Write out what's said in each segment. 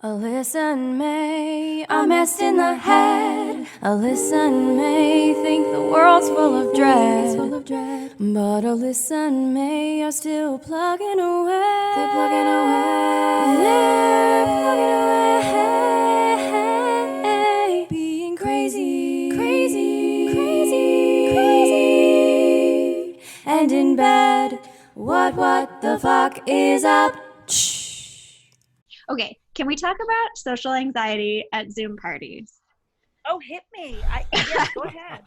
Alyssa and May are messed in the head. Alyssa and May think the world's full of dread. But Alyssa and May are still plugging away. They're plugging away. They're plugging away. Being crazy, crazy, crazy, crazy. And in bed, what the fuck is up? Okay, can we talk about social anxiety at Zoom parties? Oh, hit me. Yeah, go ahead.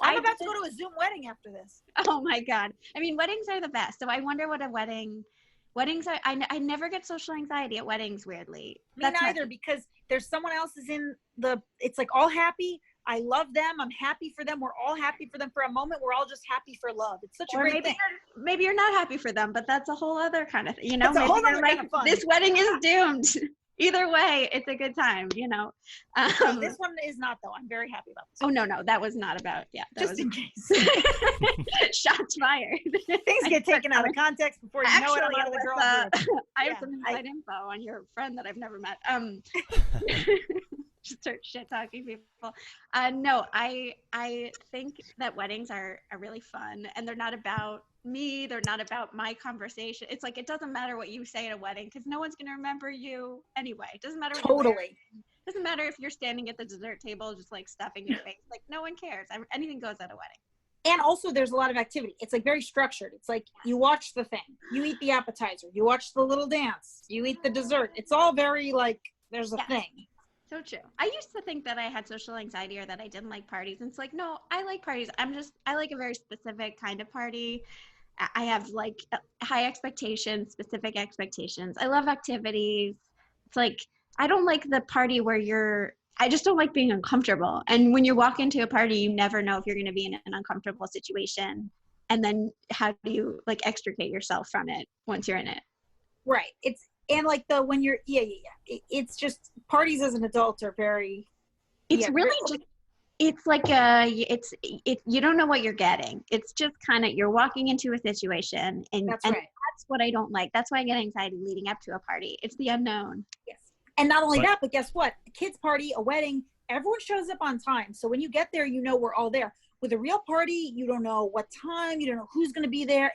I'm about to go to a Zoom wedding after this. Oh my God. I mean, weddings are the best. So I wonder what weddings are. I never get social anxiety at weddings, weirdly. Me neither, because there's someone else is in it's like all happy. I love them. I'm happy for them. We're all happy for them for a moment. We're all just happy for love. It's such a great thing. Maybe you're not happy for them, but that's a whole other kind of thing. You know, maybe you're like, this wedding is doomed. Either way, it's a good time, you know. This one is not, though. I'm very happy about this. Oh, no, that was not about, just in case. Shots fired. Things get taken out of context before you know it. A lot of the girls I have some inside info on your friend that I've never met. Just start shit talking people. No, I think that weddings are really fun, and they're not about me. They're not about my conversation. It's like, it doesn't matter what you say at a wedding because no one's going to remember you anyway. It doesn't matter. Totally. It doesn't matter if you're standing at the dessert table just like stuffing your face. Like, no one cares. Anything goes at a wedding. And also there's a lot of activity. It's like very structured. It's like you watch the thing, you eat the appetizer, you watch the little dance, you eat the dessert. It's all very like, there's a thing. So true. I used to think that I had social anxiety or that I didn't like parties. And it's like, no, I like parties. I like a very specific kind of party. I have like high expectations, specific expectations. I love activities. It's like, I don't like the party where I just don't like being uncomfortable. And when you walk into a party, you never know if you're going to be in an uncomfortable situation. And then how do you like extricate yourself from it once you're in it? Right. And like when you're, it's just parties as an adult are very, really just, it's like you don't know what you're getting. It's just kind of, you're walking into a situation and that's what I don't like. That's why I get anxiety leading up to a party. It's the unknown. Yes. And not only that, but guess what? A kid's party, a wedding, everyone shows up on time. So when you get there, you know we're all there. With a real party, you don't know what time, you don't know who's going to be there.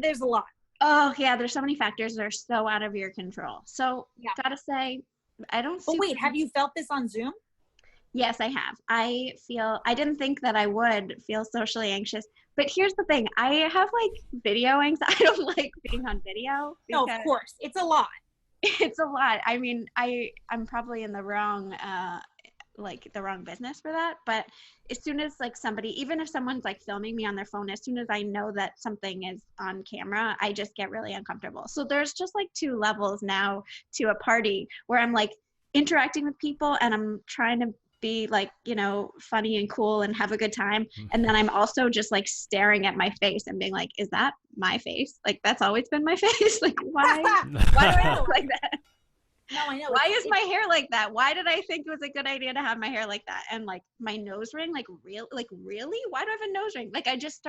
There's a lot. Oh yeah, there's so many factors that are so out of your control. So gotta say, I don't. But wait, have you felt this on Zoom? Yes, I have. I didn't think that I would feel socially anxious, but here's the thing: I have like video anxiety. I don't like being on video. No, of course, it's a lot. It's a lot. I mean, I'm probably in the wrong business for that. But as soon as like even if someone's like filming me on their phone, as soon as I know that something is on camera, I just get really uncomfortable. So there's just like two levels now to a party where I'm like interacting with people and I'm trying to be like, you know, funny and cool and have a good time. And then I'm also just like staring at my face and being like, is that my face? Like, that's always been my face. Like, why do I look like that? No, I know. Why is my hair like that? Why did I think it was a good idea to have my hair like that? And like my nose ring, really? Why do I have a nose ring? Like I just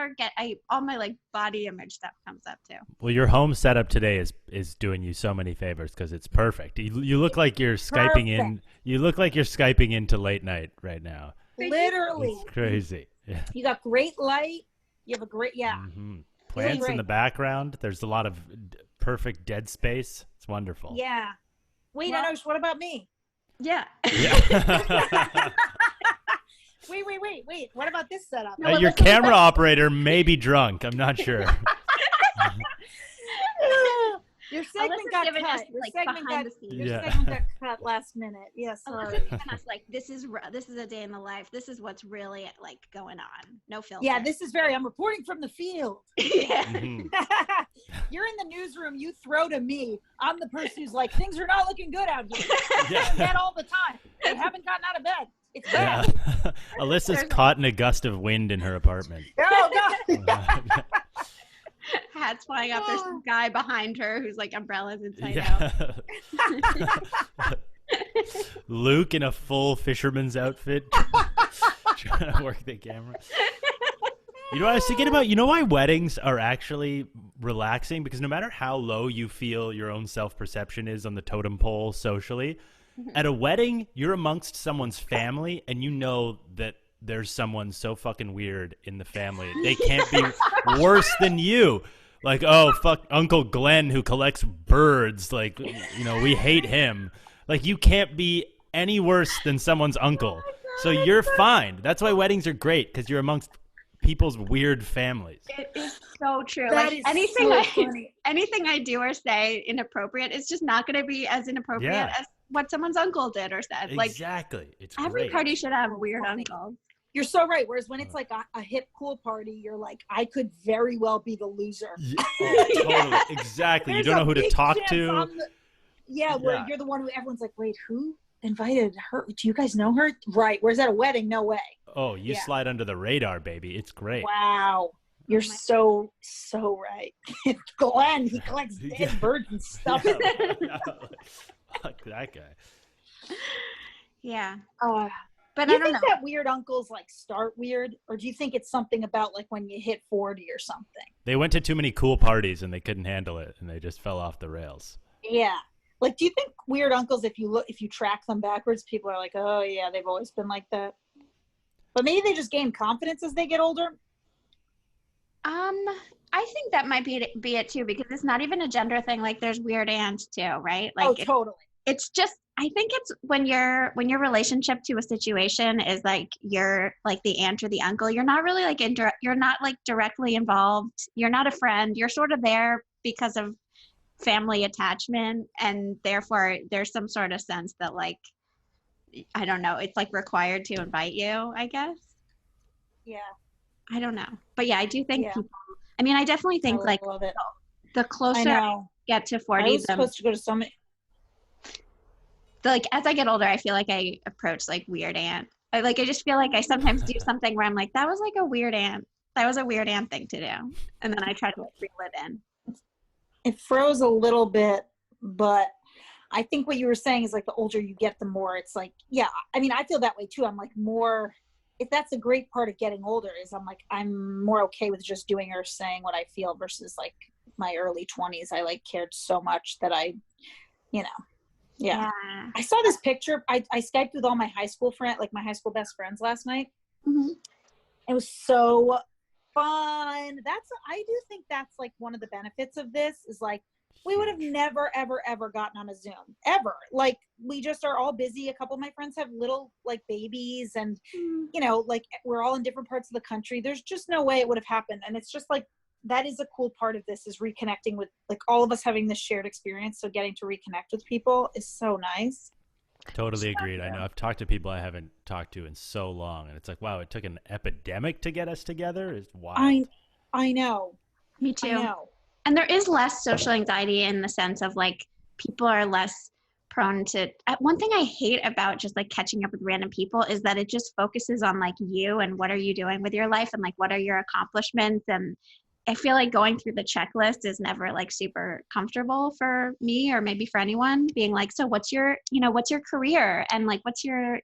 all my like body image stuff comes up too. Well, your home setup today is doing you so many favors because it's perfect. You look like you're Skyping in. You look like you're Skyping into late night right now. Literally. It's crazy. Yeah. You got great light. You have a great, Mm-hmm. Plants in the background. There's a lot of perfect dead space. It's wonderful. Yeah. Wait, Anosh, what about me? Yeah. Wait. What about this setup? Your camera operator may be drunk. I'm not sure. Your segment got cut. Your segment got cut last minute. Yes, sorry. Like this is a day in the life. This is what's really like going on. No filter. Yeah, I'm reporting from the field. Yeah. Mm-hmm. You're in the newsroom. You throw to me. I'm the person who's like, things are not looking good out here. Bed all the time. They haven't gotten out of bed. It's bad. Yeah. Alyssa's caught in a gust of wind in her apartment. Oh God. Hats flying up. There's some guy behind her who's like umbrellas inside out. Luke in a full fisherman's outfit trying to work the camera. You know what I was thinking about? You know why weddings are actually relaxing because no matter how low you feel your own self-perception is on the totem pole socially, at a wedding, you're amongst someone's family and you know that there's someone so fucking weird in the family. They can't be worse than you. Like, oh, fuck Uncle Glenn who collects birds. Like, you know, we hate him. Like, you can't be any worse than someone's uncle. So you're fine. That's why weddings are great, because you're amongst people's weird families. It is so true. That like is anything so I funny. anything I do or say inappropriate is just not going to be as inappropriate Yeah. as what someone's uncle did or said. Like Exactly. It's every great. party should have a weird Funny. uncle. You're so right. Whereas when it's like a hip cool party, you're like, I could very well be the loser. Yeah, oh, totally. Exactly. You There's don't know a who to big talk chance to. I'm where Yeah. you're the one who everyone's like, wait, who invited her? Do you guys know her? Right. Whereas at a wedding, no way. Oh, you Yeah. slide under the radar, baby. It's great. Wow. You're so right. Glenn, he collects Yeah. dead birds and stuff. Yeah. Fuck that guy. Yeah. But But do I you don't think know. that weird uncles like start weird, or do you think it's something about like when you hit 40 or something? They went to too many cool parties and they couldn't handle it and they just fell off the rails. Yeah. Like, do you think weird uncles, if you track them backwards, people are like, oh yeah, they've always been like that. But maybe they just gain confidence as they get older. I think that might be it too, because it's not even a gender thing. Like there's weird aunts too, right? Like Totally. it's just, I think it's when your relationship to a situation is like you're like the aunt or the uncle, you're not really like you're not like directly involved. You're not a friend. You're sort of there because of family attachment, and therefore there's some sort of sense that like, I don't know, it's like required to invite you, I guess. Yeah. I don't know. But yeah, I do think Yeah. people, I mean, I definitely think like love it. the I closer I know. get to I 40, was supposed to go to so many. like as I get older, I feel like I approach like weird aunt. I just feel like I sometimes do something where I'm like, that was like a weird aunt. That was a weird aunt thing to do. And then I try to like reel it in. It froze a little bit, but I think what you were saying is like the older you get, the more it's like, yeah, I mean, I feel that way too. I'm like more, if that's a great part of getting older is I'm more okay with just doing or saying what I feel versus like my early 20s. I like cared so much that I, you know, yeah. I saw this picture. I Skyped with all my high school my high school best friends last night. Mm-hmm. It was so fun. I do think that's like one of the benefits of this is like, we would have never, ever, ever gotten on a Zoom ever. Like we just are all busy. A couple of my friends have little like babies and, you know, like we're all in different parts of the country. There's just no way it would have happened. And it's just like, that is a cool part of this is reconnecting with like all of us having this shared experience. So getting to reconnect with people is so nice. Totally agreed. I know. I've talked to people I haven't talked to in so long, and it's like, wow, it took an epidemic to get us together. It's wild. I know. Me too. I know. And there is less social anxiety in the sense of like people are less prone to one thing I hate about just like catching up with random people is that it just focuses on like you and what are you doing with your life and like what are your accomplishments, and I feel like going through the checklist is never like super comfortable for me or maybe for anyone, being like, so what's your career and like what's your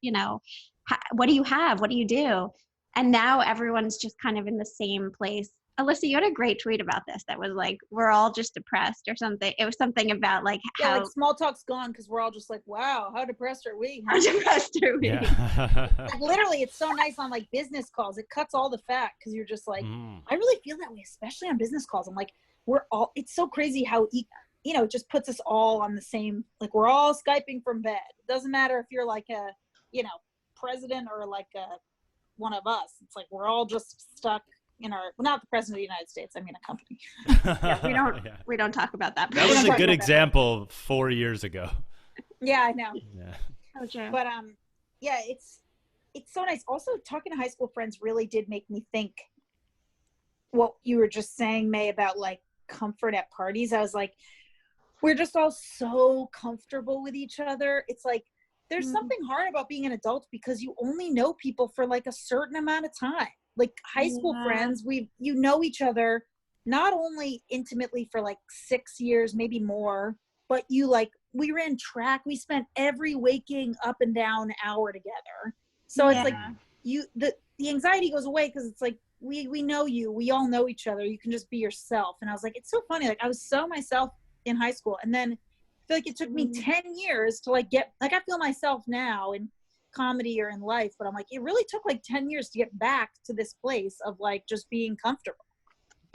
what do you have, what do you do? And now everyone's just kind of in the same place. Alyssa, you had a great tweet about this that was like, we're all just depressed or something. It was something about like how like small talk's gone because we're all just like, wow, how depressed are we? how depressed are we? Yeah. Like, literally, it's so nice on like business calls. It cuts all the fat because you're just like, Mm. I really feel that way, especially on business calls. I'm like, it's so crazy how, it just puts us all on the same, like we're all Skyping from bed. It doesn't matter if you're like a, president or like one of us. It's like, we're all just stuck in not the president of the United States. I mean, a company. Yeah, we don't talk about that. That was a good example 4 years ago. Yeah, I know. Yeah. Oh, true. But yeah, it's so nice. Also, talking to high school friends really did make me think what you were just saying, May, about like comfort at parties. I was like, we're just all so comfortable with each other. It's like there's something hard about being an adult because you only know people for like a certain amount of time. Like high school friends, you know each other not only intimately for like 6 years, maybe more, but we ran track. We spent every waking up and down hour together. So it's like the anxiety goes away because it's like we know you. We all know each other. You can just be yourself. And I was like, it's so funny. Like I was so myself in high school. And then I feel like it took me 10 years to like get, like I feel myself now in comedy or in life, but I'm like, it really took like 10 years to get back to this place of like just being comfortable.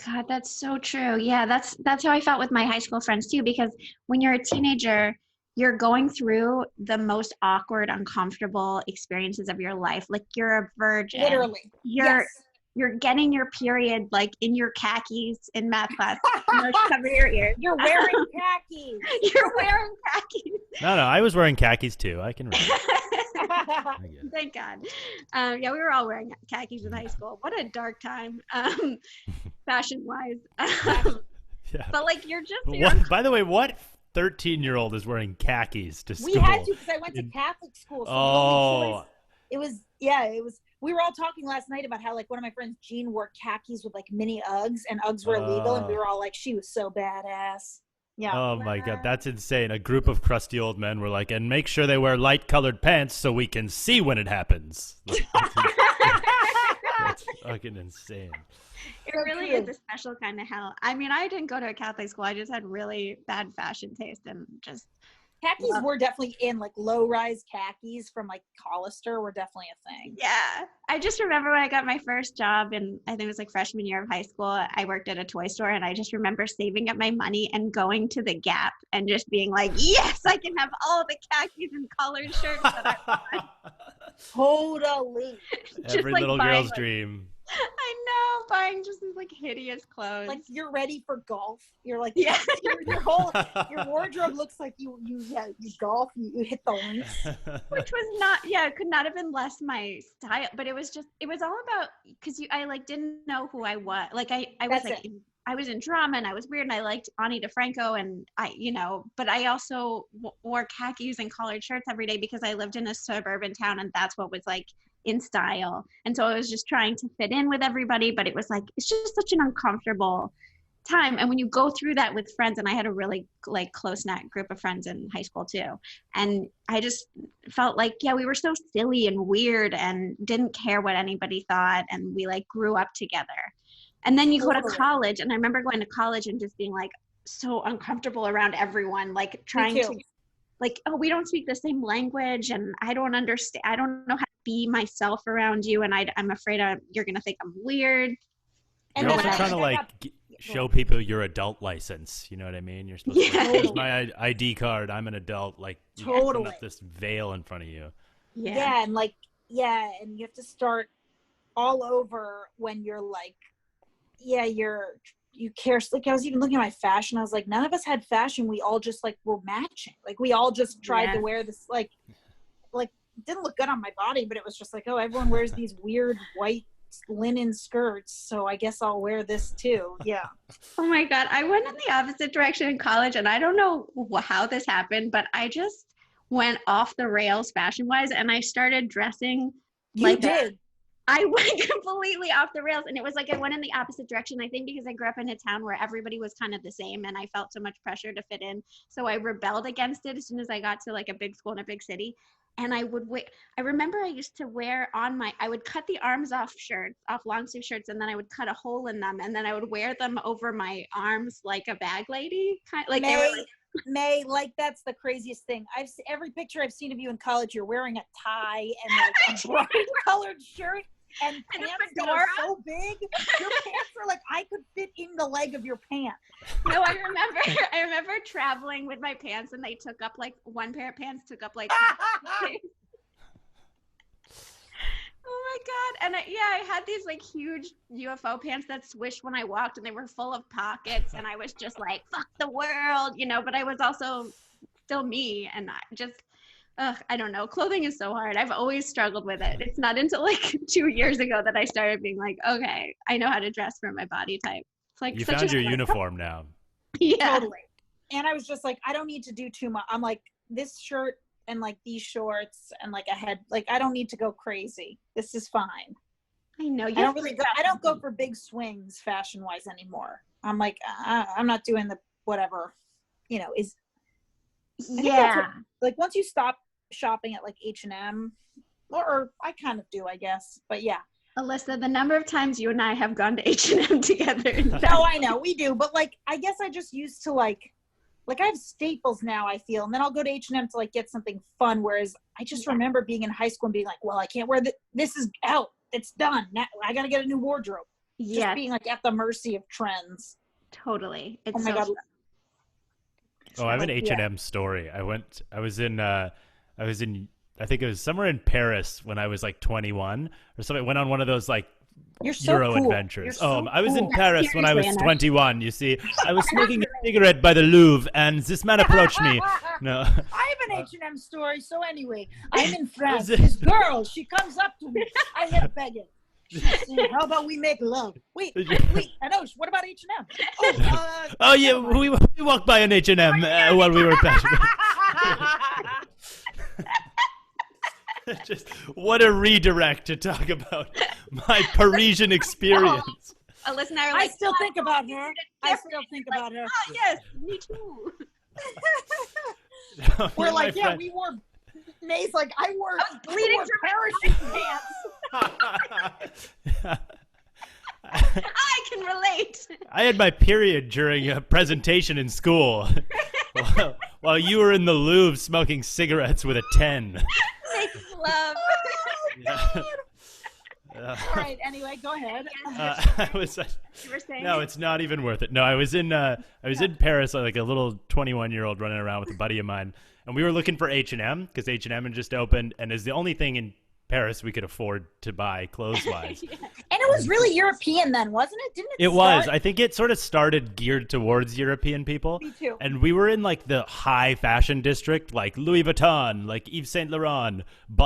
God, that's so true. Yeah, that's how I felt with my high school friends too, because when you're a teenager, you're going through the most awkward, uncomfortable experiences of your life. Like you're a virgin. Literally. You're Yes. you're getting your period like in your khakis in math class. Cover your ears. You're wearing khakis. You're wearing khakis. No, I was wearing khakis too. I can remember. Thank God. Yeah, we were all wearing khakis in high school. What a dark time, fashion-wise. Yeah. But like, you're By the way, what 13-year-old is wearing khakis to school? We had to because I went to Catholic school. So Oh. it was. We were all talking last night about how like one of my friends, Jean, wore khakis with like mini Uggs, and Uggs were illegal, and we were all like, she was so badass. Yeah. Oh my God, that's insane. A group of crusty old men were like, and make sure they wear light-colored pants so we can see when it happens. That's fucking insane. It really is a special kind of hell. I mean, I didn't go to a Catholic school. I just had really bad fashion taste and just. Khakis were definitely in, like low-rise khakis from like Hollister were definitely a thing. Yeah. I just remember when I got my first job in, I think it was like freshman year of high school, I worked at a toy store, and I just remember saving up my money and going to the Gap and just being like, yes, I can have all the khakis and collared shirts that I want. Totally. Every like little buying, girl's like, dream. I know, buying just these like hideous clothes. Like you're ready for golf. You're like, yeah. your wardrobe looks like you golf, you hit the links. Which was not, it could not have been less my style, but it was all about, because I like didn't know who I was. Like I was like, I was in drama and I was weird and I liked Ani DeFranco and but I also wore khakis and collared shirts every day because I lived in a suburban town and that's what was like in style. And so I was just trying to fit in with everybody, but it was like, it's just such an uncomfortable time. And when you go through that with friends, and I had a really like close knit group of friends in high school too. And I just felt like, we were so silly and weird and didn't care what anybody thought. And we like grew up together. And then you go to college, and I remember going to college and just being like so uncomfortable around everyone, like trying to like, oh, we don't speak the same language and I don't understand. I don't know how to be myself around you. And I'm afraid you're going to think I'm weird. You're also trying to like show people your adult license. You know what I mean? You're supposed to, here's my ID card. I'm an adult. Like, put up this veil in front of you. Yeah. And like, and you have to start all over when you're like, you care. Like I was even looking at my fashion. I was like, none of us had fashion. We all just like were matching. Like we all just tried to wear this, like didn't look good on my body, but it was just like, oh, everyone wears these weird white linen skirts. So I guess I'll wear this too. Yeah. Oh my God. I went in the opposite direction in college, and I don't know how this happened, but I just went off the rails fashion wise, and I started dressing I went completely off the rails, and it was like I went in the opposite direction, I think because I grew up in a town where everybody was kind of the same and I felt so much pressure to fit in. So I rebelled against it as soon as I got to like a big school in a big city. And I remember I used to wear I would cut the arms off long sleeve shirts, and then I would cut a hole in them, and then I would wear them over my arms like a bag lady. May, like that's the craziest thing. Every picture I've seen of you in college, you're wearing a tie and like a bright colored shirt. And pants that are so big, your pants are like I could fit in the leg of your pants. No, I remember traveling with my pants, and they took up like one pair of pants took up like. Oh my God. And I had these like huge UFO pants that swished when I walked, and they were full of pockets, and I was just like, fuck the world, but I was also still me, and I just. I don't know. Clothing is so hard. I've always struggled with it. It's not until like 2 years ago that I started being like, okay, I know how to dress for my body type. It's like you found your uniform now. Yeah. Totally. And I was just like, I don't need to do too much. I'm like, this shirt and like these shorts and like a head, like I don't need to go crazy. This is fine. I know. I don't go for big swings fashion wise anymore. I'm like, I'm not doing the whatever, is. Yeah. Like once you stop shopping at like H&M, or I kind of do, I guess, but yeah, Alyssa, the number of times you and I have gone to H&M together. No, I know we do, but like I guess I just used to like I have staples now, I feel, and then I'll go to H&M to like get something fun. Whereas I just remember being in high school and being like, well, I can't wear this is out. It's done. Now I got to get a new wardrobe. Yes. Just being like at the mercy of trends. Totally. It's Oh my God. I have an H&M story. I think it was somewhere in Paris when I was like 21 or something. I went on one of those like You're so Euro cool. adventures. You're so I was in cool. Paris when I was Seriously, Anosh. 21, you see. I was smoking a cigarette by the Louvre and this man approached me. No. I have an H&M story. So anyway, I'm in France. it? This girl, she comes up to me. I hit beg it. She said, how about we make love? Wait, Anosh, what about H&M? Oh yeah, we walked by an H&M while we were passing. Just what a redirect to talk about my Parisian experience. Alyssa and I are I like, still think about her. I still think about her. oh, yes, me too. We're like, My yeah, friend- we wore. May's like, I wore bleeding parachute pants. I can relate. I had my period during a presentation in school, while you were in the Louvre smoking cigarettes with a 10. Making love. All right. Anyway, go ahead. I was. You were saying? No, it's not even worth it. No, I was in Paris, like a little 21-year-old running around with a buddy of mine, and we were looking for H&M because H&M had just opened, and is the only thing in Paris we could afford to buy clothes-wise. And it was really European then, wasn't it? Didn't it? It was. start- I think it sort of started geared towards European people. Me too. And we were in like the high fashion district, like Louis Vuitton, like Yves Saint Laurent,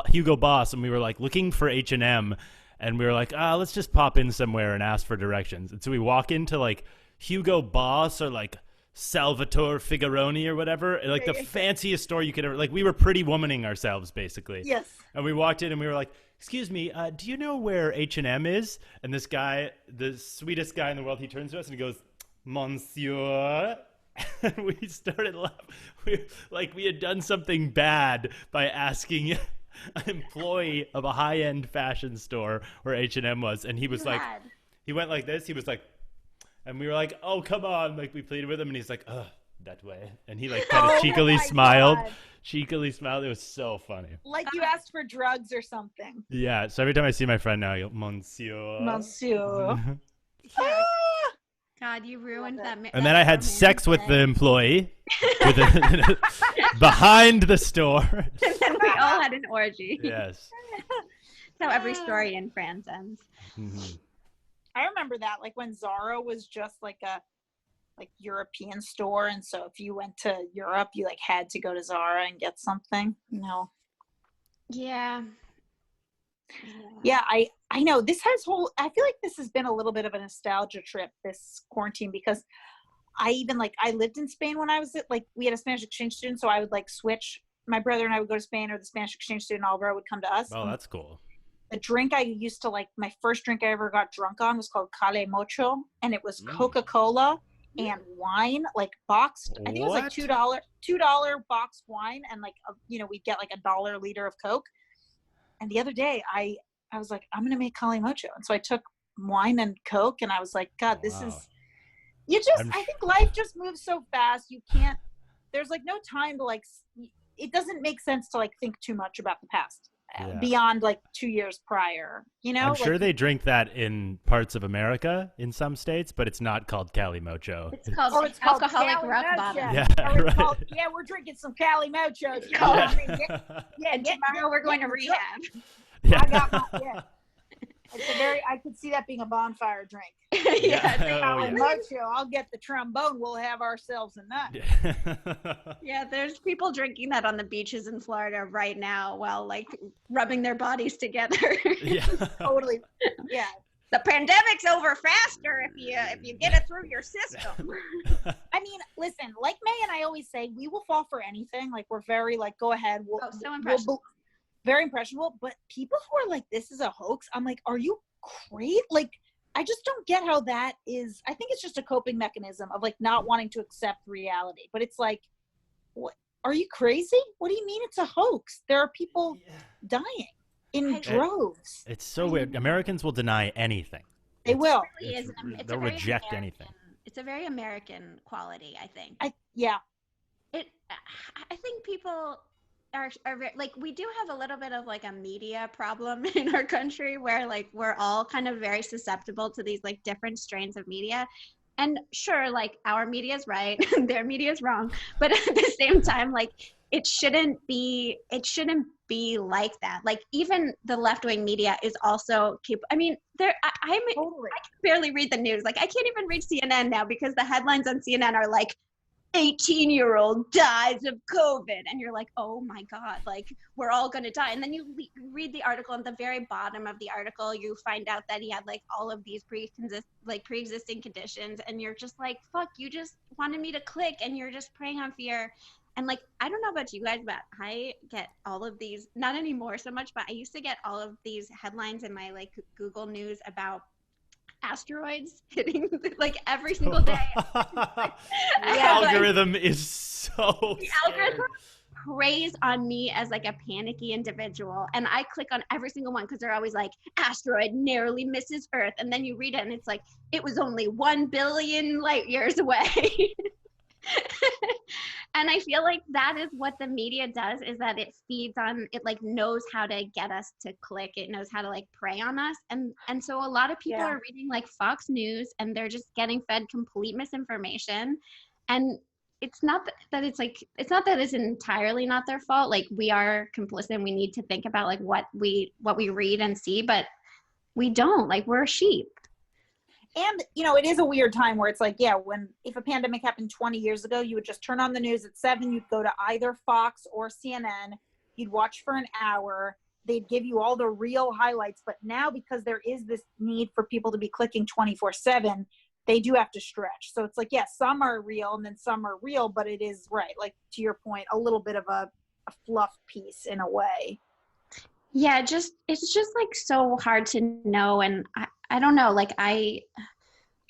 Hugo Boss, and we were like looking for H&M, and we were like, let's just pop in somewhere and ask for directions. And so we walk into like Hugo Boss or like Salvatore Figaroni or whatever, like the fanciest store you could ever. Like we were pretty womaning ourselves basically. Yes. And we walked in and we were like, excuse me, do you know where H&M is? And this guy, the sweetest guy in the world, he turns to us and he goes, Monsieur. And we started laughing. We had done something bad by asking an employee of a high-end fashion store where H&M was. And he was he went like this. He was like, and we were like, oh, come on. Like we pleaded with him and he's like, that way. And he like kind of cheekily smiled. God. Cheekily smiled. It was so funny. Like you asked for drugs or something. Yeah. So every time I see my friend now, I go, Monsieur. Monsieur. God, you ruined that. And then I had sex with the employee behind the store. And then we all had an orgy. Yes. That's how every story in France ends. Mm-hmm. I remember that, like when Zara was just like a European store, and so if you went to Europe, you like had to go to Zara and get something. No. Yeah. Yeah, I know this has I feel like this has been a little bit of a nostalgia trip this quarantine, because I lived in Spain when I was we had a Spanish exchange student, so I would like switch. My brother and I would go to Spain, or the Spanish exchange student Alvaro would come to us. Oh, that's cool. The drink I used to like, my first drink I ever got drunk on was called Cale Mocho, and it was Coca-Cola and wine, like boxed. I think it was like $2 boxed wine, and like we'd get like $1 liter of Coke. And the other day I was like, I'm gonna make Cale Mocho, and so I took wine and Coke, and I was like, God, this is. I think life just moves so fast. You can't. There's like no time to like. It doesn't make sense to like think too much about the past. Yeah. Beyond like 2 years prior, I'm sure they drink that in parts of America in some states, but it's not called Cali Mocho. It's called alcoholic Cali rock Mocho. bottom. Yeah, It's right. we're drinking some Cali Mocho. And tomorrow we're going to rehab. Yeah. I got my, I could see that being a bonfire drink. Yeah. Cali Mocho, I'll get the trombone. We'll have ourselves a nut. Yeah, there's people drinking that on the beaches in Florida right now while like rubbing their bodies together. Yeah. Totally. Yeah. The pandemic's over faster if you get it through your system. I mean, listen, like May and I always say, we will fall for anything. Like we're very like, go ahead. So impressionable. Very impressionable. But people who are like, this is a hoax, I'm like, are you crazy? Like, I just don't get how that is. I think it's just a coping mechanism of like not wanting to accept reality. But it's like, what? Are you crazy? What do you mean it's a hoax? There are people dying. in droves. It's so weird. Americans will deny anything. They will. Really is. It's They'll a very reject American- anything. It's a very American quality, I think. I think people are like, we do have a little bit of like a media problem in our country where like we're all kind of very susceptible to these like different strains of media. And sure, like our media is right, their media is wrong, but at the same time, like it shouldn't be like that. Like even the left-wing media is also I mean, I can barely read the news. Like I can't even read CNN now because the headlines on CNN are like 18-year-old dies of COVID, and you're like, oh my God, like we're all gonna die. And then you read the article, and at the very bottom of the article, you find out that he had like all of these pre-existing conditions, and you're just like, fuck, you just wanted me to click, and you're just preying on fear. And like, I don't know about you guys, but I get all of these, not anymore so much, but I used to get all of these headlines in my like Google News about asteroids hitting like every single day. The algorithm is so the algorithm preys on me as like a panicky individual, and I click on every single one because they're always like, asteroid narrowly misses Earth, and then you read it and it's like, it was only 1 billion light years away. And I feel like that is what the media does, is that it feeds on, it like knows how to get us to click. It knows how to like prey on us. And so a lot of people are reading like Fox News, and they're just getting fed complete misinformation. And it's not that it's entirely not their fault. Like we are complicit, and we need to think about like what we read and see, but we don't. Like we're sheep. And, you know, it is a weird time where it's like, if a pandemic happened 20 years ago, you would just turn on the news at 7, you'd go to either Fox or CNN, you'd watch for an hour, they'd give you all the real highlights. But now, because there is this need for people to be clicking 24/7, they do have to stretch. So it's like, some are real and then some are real, but it is right. Like to your point, a little bit of a fluff piece in a way. Yeah, it's just like so hard to know. And I don't know, like I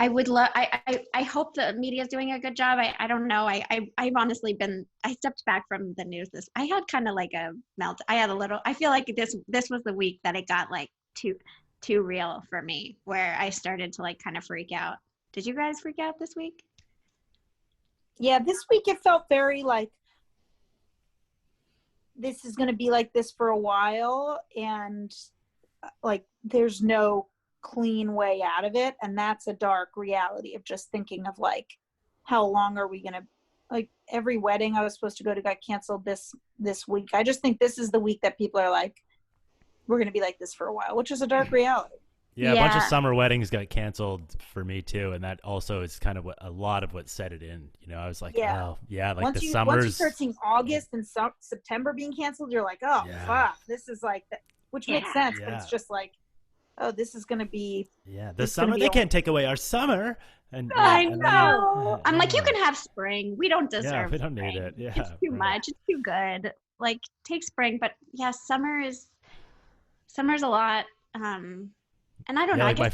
would love, I hope the media is doing a good job. I don't know. I've honestly I stepped back from the news. I had kind of like a melt. I feel like this was the week that it got like too real for me, where I started to like kind of freak out. Did you guys freak out this week? Yeah, this week it felt very like, this is going to be like this for a while, and like there's no clean way out of it. And that's a dark reality of just thinking of like, how long are we going to, like every wedding I was supposed to go to got canceled this week. I just think this is the week that people are like, we're going to be like this for a while, which is a dark reality. Yeah, a bunch of summer weddings got canceled for me too, and that also is kind of a lot of what set it in. You know, I was like, like once the you, summers. Once you start seeing August and September being canceled, you're like, oh, fuck, this is like, which makes sense, but it's just like, oh, this is going to be. Yeah, the summer, they can't take away our summer. And I know. I'm like, you can have spring. We don't deserve we don't spring. need it. Yeah, it's too much. It's too good. Like, take spring. But yeah, summer's a lot. And I don't know. Like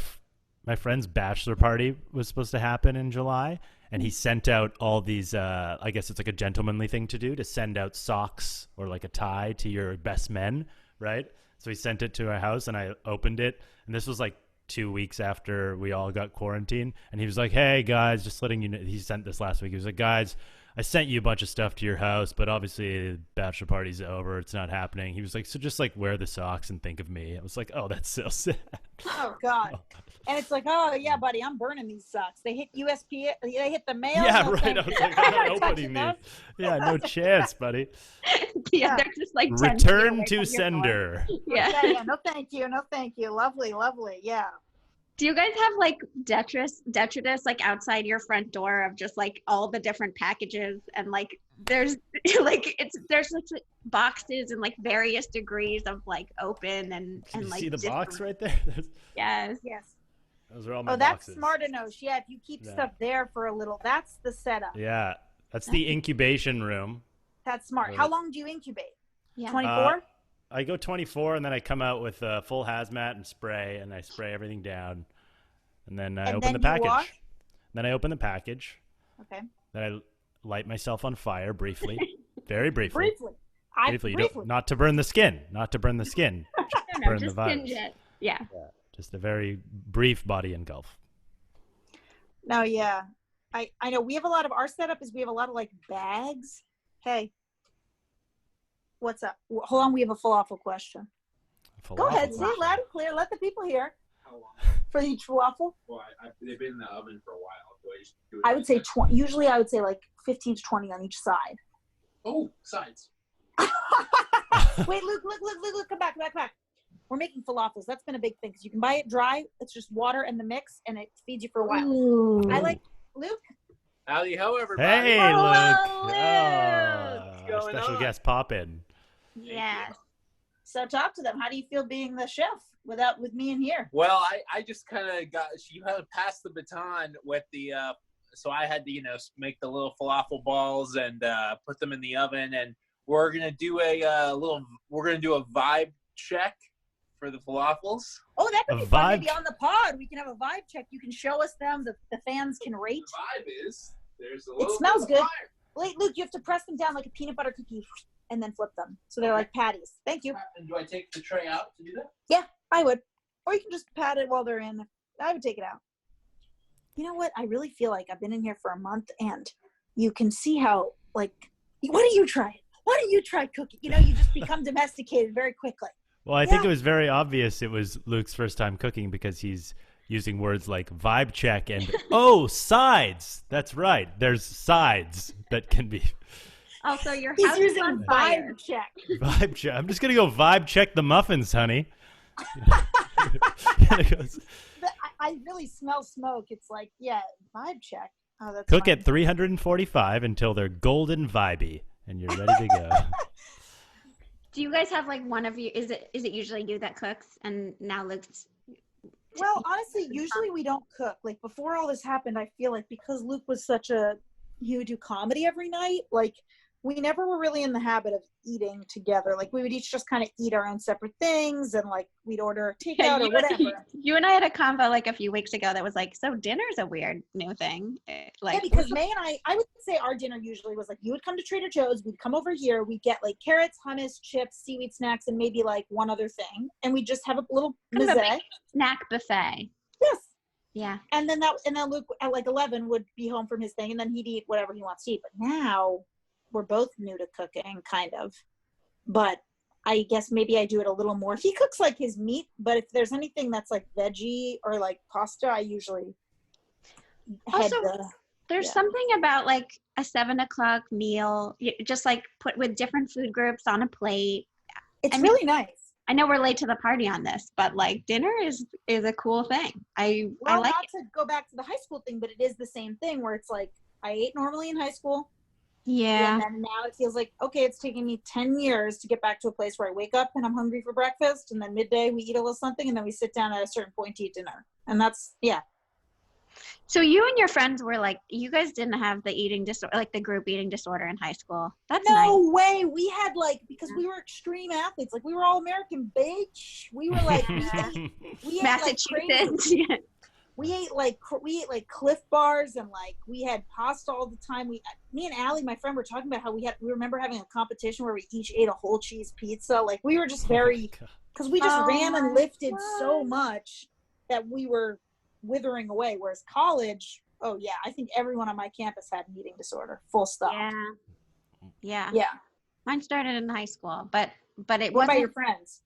my friend's bachelor party was supposed to happen in July, and he sent out all these, I guess it's like a gentlemanly thing to do, to send out socks or like a tie to your best men, right? So he sent it to our house, and I opened it, and this was like 2 weeks after we all got quarantined, and he was like, hey guys, just letting you know, he sent this last week. He was like, guys, I sent you a bunch of stuff to your house, but obviously the bachelor party's over. It's not happening. He was like, so just like wear the socks and think of me. I was like, oh, that's so sad. Oh God. And it's like, oh yeah, buddy, I'm burning these socks. They hit USP, they hit the mail. Yeah, no, right. I was like, I'm not opening these. Yeah, no chance, buddy. Yeah, they're just like return to sender. Yeah, no thank you. Lovely. Yeah. Do you guys have like detritus like outside your front door of just like all the different packages, and like there's like there's like boxes and like various degrees of like open and like see the box right there? Yes. Those are all my That's boxes. smart, Anosh. Yeah, if you keep stuff there for a little, that's the setup. Yeah, that's the incubation room. That's smart. How long do you incubate? Yeah. 24? I go 24, and then I come out with a full hazmat and spray, and I spray everything down, and then I open the package. Wash? Then I open the package. Okay. Then I light myself on fire briefly, very briefly. Briefly. You don't, not to burn the skin. No, burn the just virus. binge it. Yeah. Just a very brief body engulf. No, yeah. I know we have a lot of our setup is we have a lot of like bags. Hey, what's up? Hold on, we have a falafel question. Go ahead, say it loud and clear. Let the people hear. How long? For each falafel, Well, they've been in the oven for a while. So I just do it I would say 20. Usually, I would say like 15 to 20 on each side. Oh, sides. Wait, Luke, come back. We're making falafels. That's been a big thing because you can buy it dry. It's just water and the mix, and it feeds you for a while. Ooh. I like Luke. Howdy ho, everybody. Hey, Hello, Luke. Luke. Our What's going special on? guest pop in. Yes. So talk to them. How do you feel being the chef with me in here? Well, I just kind of you had to pass the baton with the, so I had to, make the little falafel balls and put them in the oven. And we're going to do we're going to do a vibe check for the falafels. Oh, that could A be fun. vibe Maybe on the pod, we can have a vibe check. You can show us them. The fans can rate. The vibe is, there's a little smells bit of good. fire. Wait, Luke, you have to press them down like a peanut butter cookie and then flip them. So they're like patties. Thank you. And do I take the tray out to do that? Yeah, I would. Or you can just pat it while they're in. I would take it out. You know what? I really feel like I've been in here for a month and you can see how, like, why don't you try it? Why don't you try cooking? You just become domesticated very quickly. Well, I think it was very obvious it was Luke's first time cooking because he's using words like vibe check and, sides. That's right. There's sides that can be. Also, your He's house is using on fire. vibe check. Vibe check. I'm just going to go vibe check the muffins, honey. And it goes, I really smell smoke. It's like, yeah, vibe check. Oh, that's cook fine. at 345 until they're golden vibey and you're ready to go. Do you guys have like one of you? Is it usually you that cooks and now Luke's? Well, honestly, usually we don't cook. Like before all this happened, I feel like because Luke was he would do comedy every night. Like we never were really in the habit of eating together. Like we would each just kind of eat our own separate things and like we'd order takeout or whatever. You and I had a convo like a few weeks ago that was like, so dinner's a weird new thing. Like, yeah, because May and I would say our dinner usually was like you would come to Trader Joe's, we'd come over here, we'd get like carrots, hummus, chips, seaweed snacks, and maybe like one other thing, and we'd just have a little kind of a mezze. big snack buffet. Yes. Yeah. And then Luke at like 11 would be home from his thing, and then he'd eat whatever he wants to eat. But now we're both new to cooking, kind of. But I guess maybe I do it a little more. He cooks like his meat, but if there's anything that's like veggie or like pasta, I usually There's something about like a 7:00 meal, just like put with different food groups on a plate. It's really nice. I know we're late to the party on this, but like dinner is a cool thing. I like not it. to go back to the high school thing, but it is the same thing where it's like I ate normally in high school. Yeah. And then now it feels like, okay, it's taking me 10 years to get back to a place where I wake up and I'm hungry for breakfast. And then midday we eat a little something and then we sit down at a certain point to eat dinner. And that's, yeah. So you and your friends were like, you guys didn't have the eating disorder, like the group eating disorder in high school. That's nice. No way. We had like, because we were extreme athletes, like we were all American, bitch. We were like, we ate Massachusetts. Like we ate like Cliff Bars and like we had pasta all the time. Me and Allie, my friend, were talking about how we remember having a competition where we each ate a whole cheese pizza. Like we were just very, because we just ran and lifted so much that we were withering away. Whereas college, oh yeah, I think everyone on my campus had an eating disorder. Full stop. Yeah. Yeah. Mine started in high school, but it What wasn't. about your friends?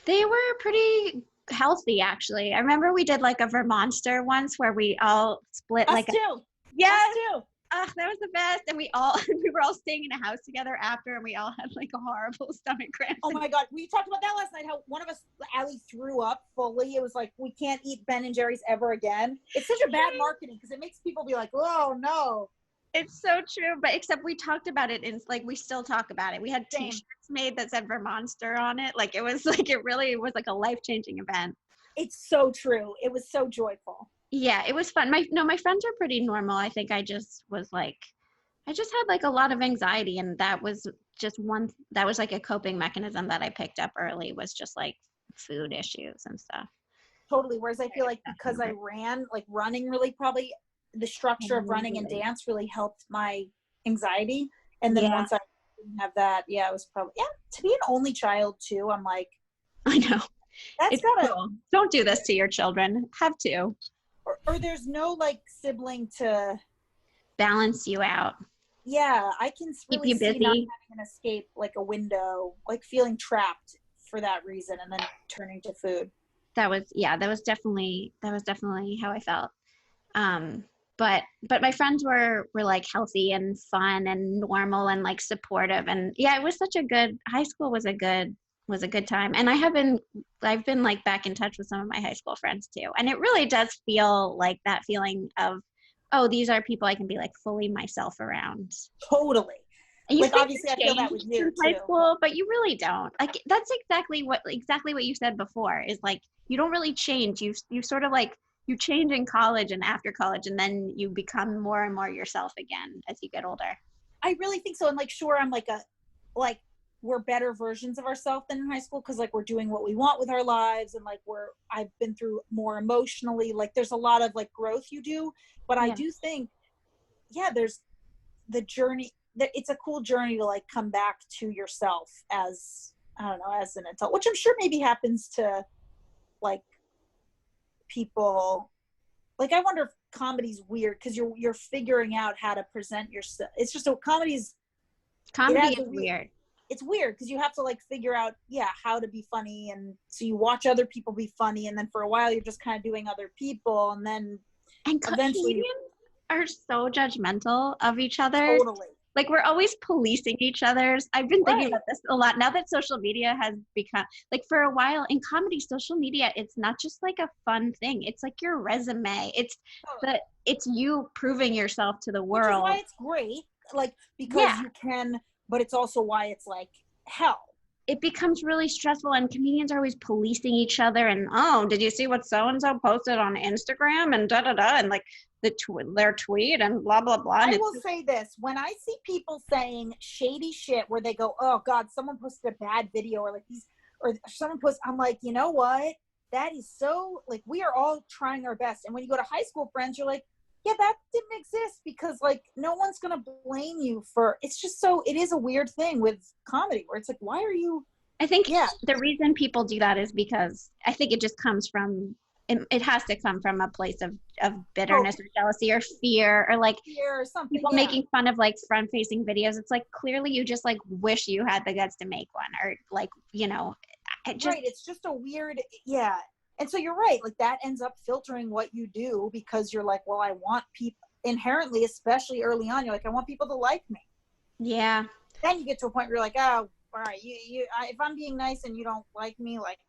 They were pretty healthy, actually. I remember we did like a Vermonster once where we all split Us like too. Yes. Us too. That was the best. And we were all staying in a house together after, and we all had like a horrible stomach cramps. Oh my God. We talked about that last night, how one of us, Allie, threw up fully. It was like, we can't eat Ben and Jerry's ever again. It's such a bad marketing because it makes people be like, oh no. It's so true, but except we talked about it and like we still talk about it. We had Same. t-shirts made that said Vermonster on it. Like it was like, it really was like a life-changing event. It's so true. It was so joyful. Yeah, it was fun. My friends are pretty normal. I think I just had like a lot of anxiety, and that was like a coping mechanism that I picked up early, was just like food issues and stuff. Totally. Whereas I feel like because I ran, like running really probably the structure of running and dance really helped my anxiety. And then once I didn't have that. Yeah, it was probably to be an only child too. I'm like, I know. that's It's gotta cruel. Don't do this to your children. Have to or there's no like sibling to balance you out. Yeah, I can really you see busy. not having an escape, like a window, like feeling trapped for that reason, and then turning to food. That was definitely how I felt. But my friends were like healthy and fun and normal and like supportive, and yeah, it was such a good high school was a good time. And I've been like back in touch with some of my high school friends too, and it really does feel like that feeling of, oh, these are people I can be like fully myself around. Totally. And you like think obviously I you feel that with changed you since high too. school, but you really don't. Like that's exactly what you said before is like you don't really change. You sort of like you change in college and after college, and then you become more and more yourself again as you get older. I really think so. And like, sure, I'm like we're better versions of ourselves than in high school because like we're doing what we want with our lives, and like I've been through more emotionally. Like there's a lot of like growth you do, but I do think, there's the journey. It's a cool journey to like come back to yourself as I don't know, as an adult, which I'm sure maybe happens to like people. Like I wonder if comedy's weird because you're figuring out how to present yourself. It's just comedy is weird. It's weird because you have to like figure out how to be funny, and so you watch other people be funny, and then for a while you're just kind of doing other people, and then eventually comedians are so judgmental of each other. Totally. Like we're always policing each other's. I've been thinking about this a lot now that social media has become like for a while in comedy, social media, it's not just like a fun thing. It's like your resume. It's you proving yourself to the world. Which is why it's great. Like because you can, but it's also why it's like hell. It becomes really stressful, and comedians are always policing each other. And oh, did you see what so and so posted on Instagram and and like their tweet and blah blah blah. I will say this: when I see people saying shady shit, where they go, "Oh God, someone posted a bad video," or like these, or someone posts, I'm like, you know what? That is so like we are all trying our best. And when you go to high school friends, you're like, yeah, that didn't exist because like no one's gonna blame you for. It's just so it is a weird thing with comedy where it's like, why are you? I think the reason people do that is because I think it just comes from it has to come from a place of bitterness or jealousy or fear or like fear or something. People making fun of like front facing videos. It's like clearly you just like wish you had the guts to make one or like it's just a weird And so you're right, like that ends up filtering what you do because you're like, well, I want people inherently, especially early on, you're like, I want people to like me. Yeah. Then you get to a point where you're like, oh, all right, if I'm being nice and you don't like me, like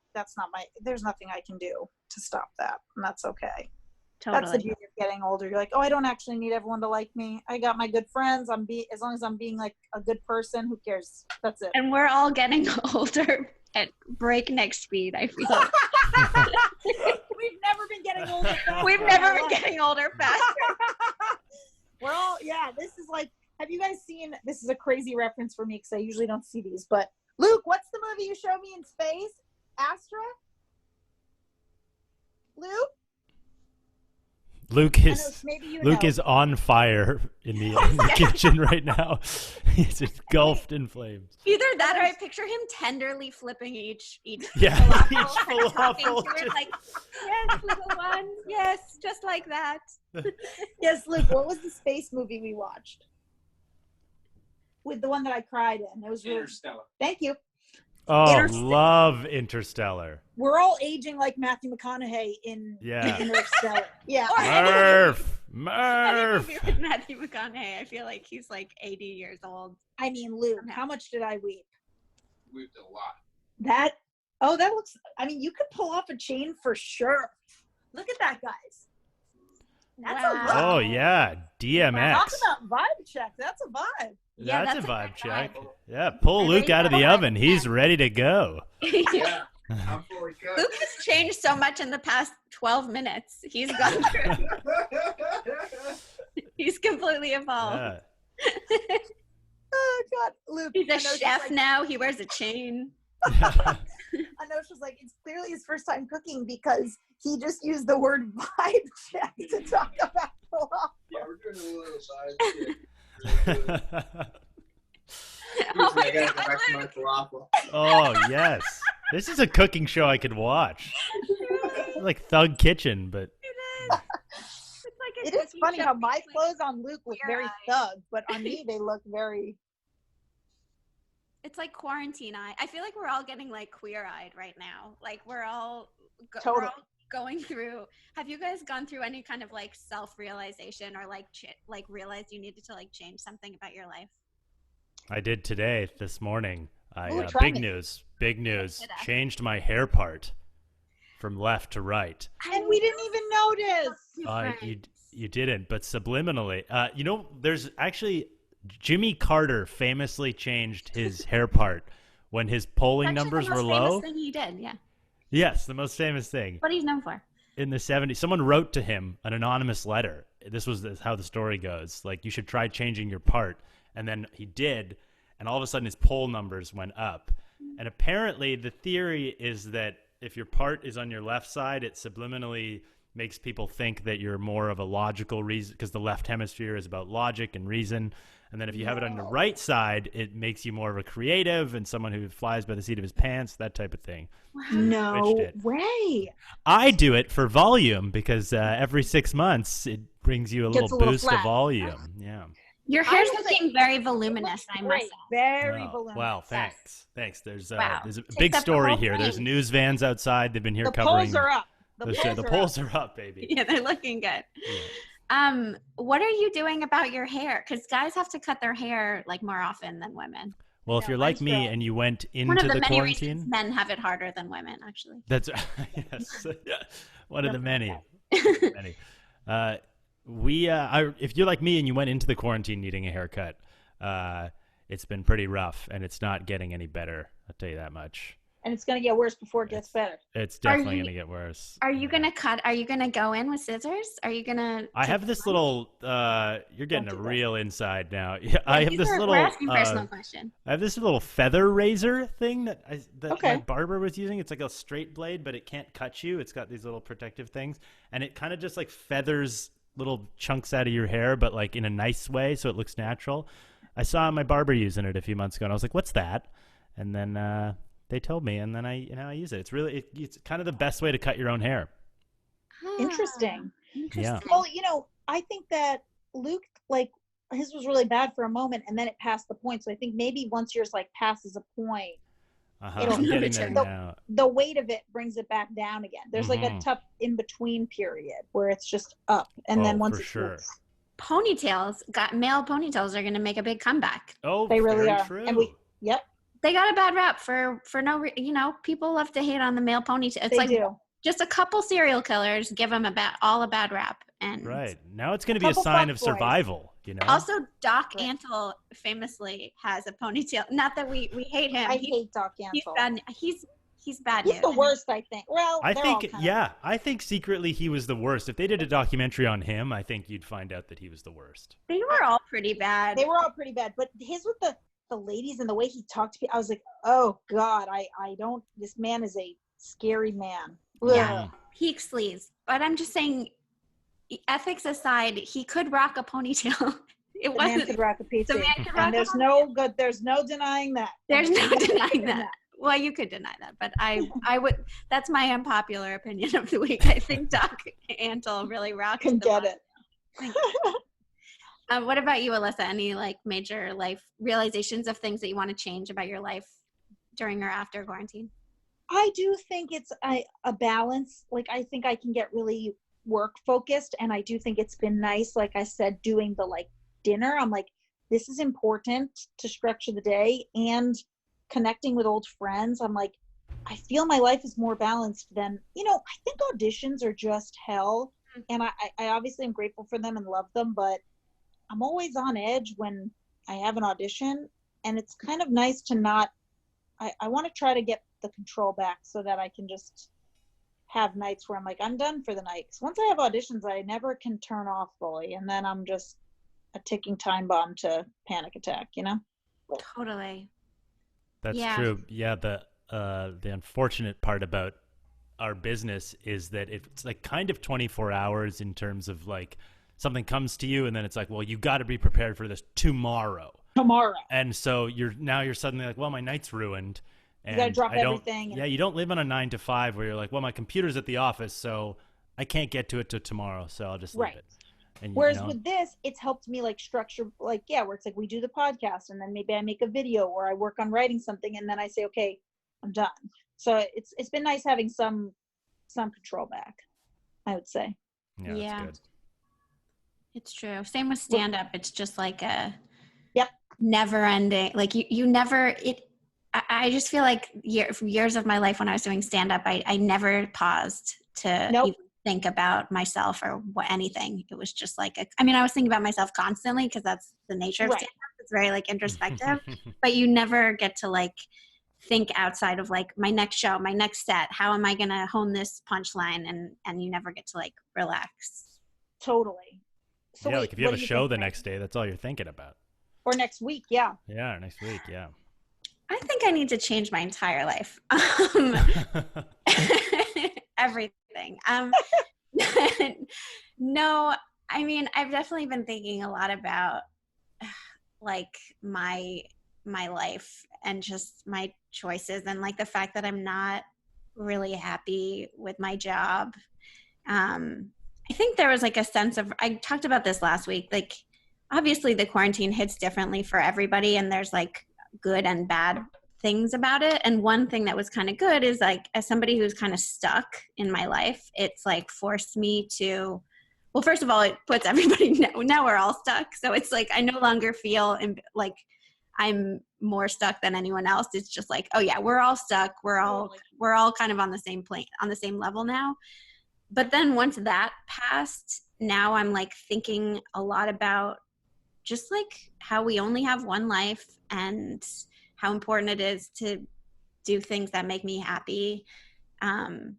there's nothing I can do to stop that. And that's okay. Totally. That's the beauty of getting older. You're like, oh, I don't actually need everyone to like me. I got my good friends. As long as I'm being like a good person, who cares? That's it. And we're all getting older at breakneck speed, I feel. We've never been getting older faster. We've never been getting older faster. We're all, this is like, have you guys seen, this is a crazy reference for me because I usually don't see these, but Luke, what's the movie you showed me in space? Astra? Luke is on fire in the kitchen right now. He's engulfed in flames. Either that or I picture him tenderly flipping each falafel. Like, yes, little one. Yes, just like that. Yes, Luke, what was the space movie we watched? With the one that I cried in. It was Interstellar. Thank you. Oh, love Interstellar. We're all aging like Matthew McConaughey in Interstellar. Yeah. Murph. With Matthew McConaughey, I feel like he's like 80 years old. I mean, Luke, how much did I weep? Weeped a lot. That looks, I mean, you could pull off a chain for sure. Look at that, guys. That's a look. Oh, yeah. DMX. Talk about vibe check. That's a vibe. That's a vibe check. Yeah, pull Luke out of the oven. He's ready to go. Yeah, I'm fully cooked. Luke has changed so much in the past 12 minutes. He's gone through. He's completely evolved. Yeah. Oh, God. Luke. He's a chef now. He wears a chain. Anosh was like, it's clearly his first time cooking because he just used the word vibe check to talk about falafel. Yeah, we're doing a little side shit. Oh my I gotta go God. back to my falafel. Oh yes, this is a cooking show I could watch. Like Thug Kitchen, but It is. It's like a It is cooking funny show how my mixed with clothes on Luke look very queer-eyed. thug, but on me they look very. It's like quarantine eye. I feel like we're all getting like queer-eyed right now. Like we're all Totally. going through. Have you guys gone through any kind of like self-realization or like like realized you needed to like change something about your life? I did today, this morning. Ooh, try Big me. news, big news. Hit us. Changed my hair part from left to right. And we didn't even notice. You didn't, but subliminally. There's actually Jimmy Carter famously changed his hair part when his polling numbers were low. Thing he did, yeah. Yes, the most famous thing. What he's known for. In the 70s, someone wrote to him an anonymous letter. This was how the story goes. Like, you should try changing your part. And then he did, and all of a sudden his poll numbers went up. And apparently the theory is that if your part is on your left side, it subliminally makes people think that you're more of a logical reason, because the left hemisphere is about logic and reason. And then if you have it on the right side, it makes you more of a creative and someone who flies by the seat of his pants, that type of thing. No Switched it. way. I do it for volume because every 6 months it brings you a Gets little a little boost of flat. volume. Yeah. Your hair's I was looking very voluminous, I must Great. say. Very Oh, voluminous. wow, thanks. There's Wow. there's a Takes big up the story whole here. There's thing. news vans outside. They've been here The covering. polls are up. The polls are up, baby. Yeah, they're looking good. Yeah. What are you doing about your hair? Because guys have to cut their hair like more often than women. Well, if Yeah, you're like mine's me great. and you went One into of the the many quarantine, reasons men have it harder than women, actually. that's yes, one of the many. Many. If you're like me and you went into the quarantine needing a haircut, it's been pretty rough, and it's not getting any better. I'll tell you that much. And it's going to get worse before it gets better. It's definitely you- going to get worse. Are you gonna cut? Are you gonna go in with scissors? Are you gonna? I have this little. You're getting Don't a do that. real inside now. Yeah, I have this little. We're asking personal question. I have this little feather razor thing that my Okay. barber was using. It's like a straight blade, but it can't cut you. It's got these little protective things, and it kind of just like feathers little chunks out of your hair, but like in a nice way, so it looks natural. I saw my barber using it a few months ago, and I was like, "What's that?" And then they told me, and then I use it. It's really it's kind of the best way to cut your own hair. Interesting. Yeah. Well, I think that Luke, like, his was really bad for a moment, and then it passed the point. So I think maybe once yours like passes a point, I'm getting there now. the weight of it brings it back down again. There's like a Mhm. tough in between period where it's just up, and then once for it's sure. Ponytails, male ponytails are gonna make a big comeback. Oh, They really very are. true. And yep, They got a bad rap for no people love to hate on the male ponytail. It's they like do. just a couple serial killers give them all a bad rap, and Right. Now it's going to be a Couple sign of fuckboys. survival, also Doc Right. Antle famously has a ponytail. Not that we hate him. I hate Doc He's Ansel. bad. He's bad He's news. the worst, I think. Well, I they're all think, kind of- yeah, I think secretly he was the worst. If they did a documentary on him, I think you'd find out that he was the worst. They were all pretty bad. They were all pretty bad, but his with the ladies and the way he talked to people, I was like, oh God, I don't. This man is a scary man. Yeah. Ugh. Peak sleaze. But I'm just saying, ethics aside, he could rock a ponytail. It The man wasn't. could rock a pizza. The man could rock And a there's no denying that. There's no There's denying that. Well, you could deny that, but I would. That's my unpopular opinion of the week. I think Doc Antle really rocks. Can the get body. it. Thank you. What about you, Alyssa? Any like major life realizations of things that you want to change about your life during or after quarantine? I do think it's a balance. Like, I think I can get really work focused, and I do think it's been nice. Like I said, doing the like dinner, I'm like, this is important to structure the day, and connecting with old friends. I'm like, I feel my life is more balanced than, I think auditions are just hell. And I obviously am grateful for them and love them, but I'm always on edge when I have an audition, and it's kind of nice to not, I want to try to get the control back so that I can just have nights where I'm like, I'm done for the night. 'Cause once I have auditions, I never can turn off fully, and then I'm just a ticking time bomb to panic attack, Totally. That's Yeah. true. Yeah, the unfortunate part about our business is that it's like kind of 24 hours in terms of like something comes to you and then it's like, well, you got to be prepared for this tomorrow. tomorrow. And so you're suddenly like, well, my night's ruined. And You got to drop I don't, everything. yeah, you don't live on a 9 to 5 where you're like, well, my computer's at the office, so I can't get to it till tomorrow, so I'll just leave Right. it. And Whereas with this, it's helped me like structure, like, yeah, where it's like we do the podcast and then maybe I make a video or I work on writing something and then I say, okay, I'm done. So it's been nice having some control back, I would say. yeah, Yeah. that's good. It's true. Same with stand up. It's just like a Yep. never ending. Like you never, I just feel like years of my life when I was doing stand up, I never paused to Nope. even think about myself or anything. It was just like, I was thinking about myself constantly because that's the nature of Right. stand up. It's very like introspective, but you never get to like think outside of like my next show, my next set. How am I going to hone this punchline? And you never get to like relax. Totally. So yeah, wait, like if you have what a do show think, the Mike? next day, that's all you're thinking about. Or next week, yeah. Yeah, next week, yeah. I think I need to change my entire life. Everything. No, I've definitely been thinking a lot about like my life and just my choices and like the fact that I'm not really happy with my job. I think there was like a sense of, I talked about this last week, like obviously the quarantine hits differently for everybody and there's like good and bad things about it. And one thing that was kind of good is like, as somebody who's kind of stuck in my life, it's like forced me to, well, first of all, it puts everybody, now we're all stuck. So it's like, I no longer feel like I'm more stuck than anyone else. It's just like, oh yeah, we're all stuck. We're all kind of on the same plane, on the same level now. But then once that passed, now I'm like thinking a lot about just like how we only have one life and how important it is to do things that make me happy. And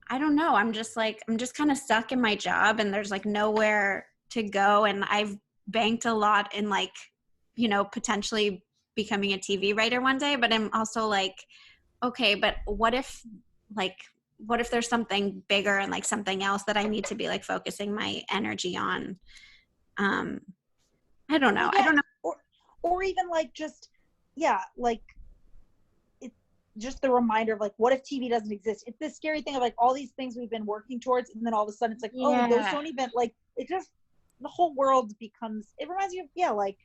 I don't know, I'm just kind of stuck in my job and there's like nowhere to go. And I've banked a lot in like, potentially becoming a TV writer one day, but I'm also like, okay, but what if there's something bigger and like something else that I need to be like focusing my energy on? I don't know. Yeah, or even like just, yeah, like it's just the reminder of like, what if TV doesn't exist? It's this scary thing of like all these things we've been working towards, and then all of a sudden it's like, oh, those don't even, like, it just, the whole world becomes, it reminds you of, yeah, like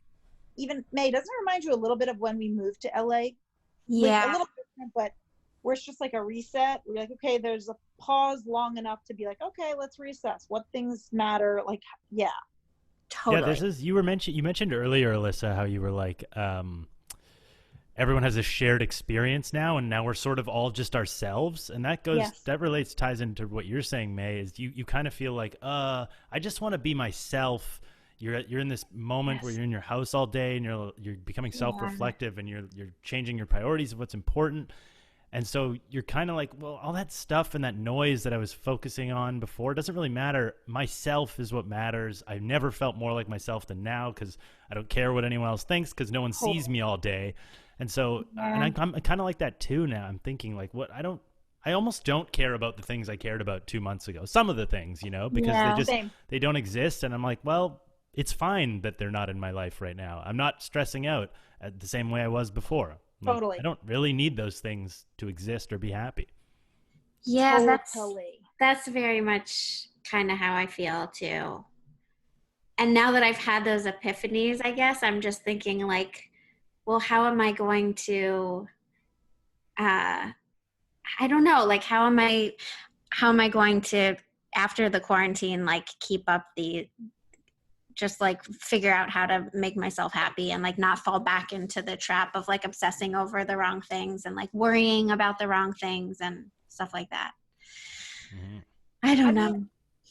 even May, doesn't it remind you a little bit of when we moved to LA? Yeah. Like, a little different, but where it's just like a reset. We're like, okay, there's a pause long enough to be like, okay, let's reassess what things matter. Like, yeah. Totally. Yeah, this is, you mentioned earlier, Alyssa, how you were like, everyone has a shared experience now, and now we're sort of all just ourselves. And that ties into what you're saying, May, is you kind of feel like, I just want to be myself. You're in this moment where you're in your house all day and you're becoming self-reflective and you're changing your priorities of what's important. And so you're kind of like, well, all that stuff and that noise that I was focusing on before doesn't really matter. Myself is what matters. I've never felt more like myself than now because I don't care what anyone else thinks because no one sees me all day. And so and I'm kind of like that too now. I'm thinking like, I almost don't care about the things I cared about 2 months ago. Some of the things, because they don't exist. And I'm like, well, it's fine that they're not in my life right now. I'm not stressing out the same way I was before. Totally. I don't really need those things to exist or be happy. Yeah, Totally. that's very much kind of how I feel too. And now that I've had those epiphanies, I guess I'm just thinking like, well, how am I going to, I don't know, like how am I going to, after the quarantine, like keep up just like figure out how to make myself happy and like not fall back into the trap of like obsessing over the wrong things and like worrying about the wrong things and stuff like that. Mm-hmm. I don't know.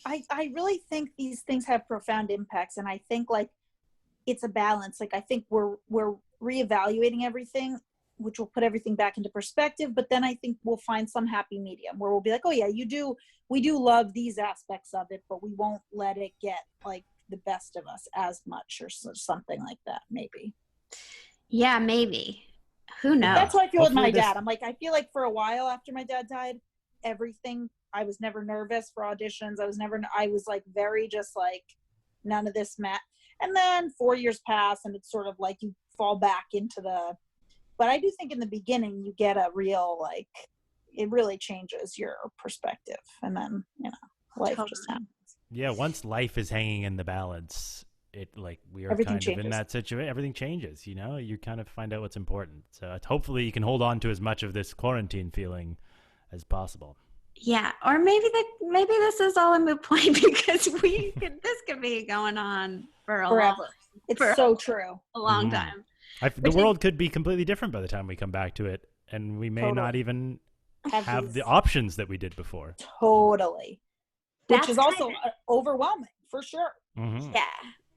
I really think these things have profound impacts, and I think like it's a balance. Like I think we're reevaluating everything, which will put everything back into perspective, but then I think we'll find some happy medium where we'll be like, oh yeah, we do love these aspects of it, but we won't let it get like the best of us as much or something like that, maybe. Yeah, maybe. Who knows? That's how I feel with my dad. I'm like, I feel like for a while after my dad died, everything, I was never nervous for auditions. I was like very just like none of this And then 4 years pass and it's sort of like you fall back into but I do think in the beginning you get a real, like, it really changes your perspective. And then, life just happens. Yeah, once life is hanging in the balance, we are Everything kind of in changes. that situation. Everything changes, you kind of find out what's important. So hopefully you can hold on to as much of this quarantine feeling as possible. Yeah, or maybe this is all a moot point because this could be going on for Forever. It's so true. a long time. The world could be completely different by the time we come back to it, and we may not even have the options that we did before. Totally. Which is also kinda overwhelming, for sure. Mm-hmm. Yeah.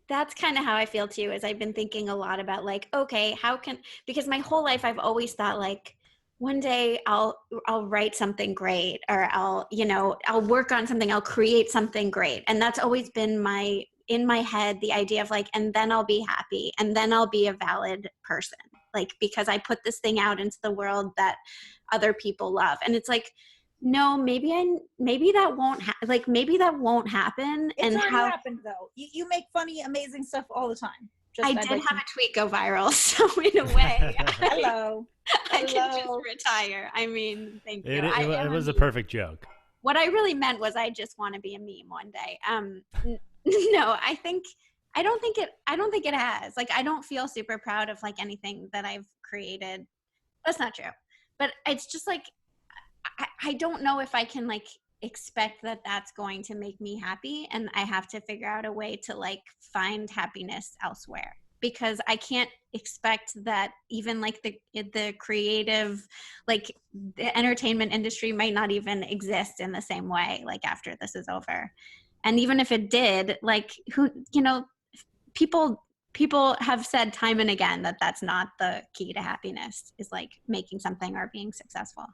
That's kind of how I feel too, is I've been thinking a lot about like, okay, because my whole life I've always thought like one day I'll write something great, or I'll work on something, I'll create something great. And that's always been in my head, the idea of like, and then I'll be happy, and then I'll be a valid person. Like, because I put this thing out into the world that other people love. And it's like, no, maybe that won't maybe that won't happen. It's already happened though. You make funny, amazing stuff all the time. I did have a tweet go viral, so in a way, Hello. I can just retire. I mean, thank you. It was a perfect joke. What I really meant was I just want to be a meme one day. No, I don't think it has. Like, I don't feel super proud of like anything that I've created. That's not true. But it's just like, I don't know if I can like expect that that's going to make me happy, and I have to figure out a way to like find happiness elsewhere, because I can't expect that even like the creative, like the entertainment industry might not even exist in the same way like after this is over. And even if it did, like people have said time and again that that's not the key to happiness, is like making something or being successful.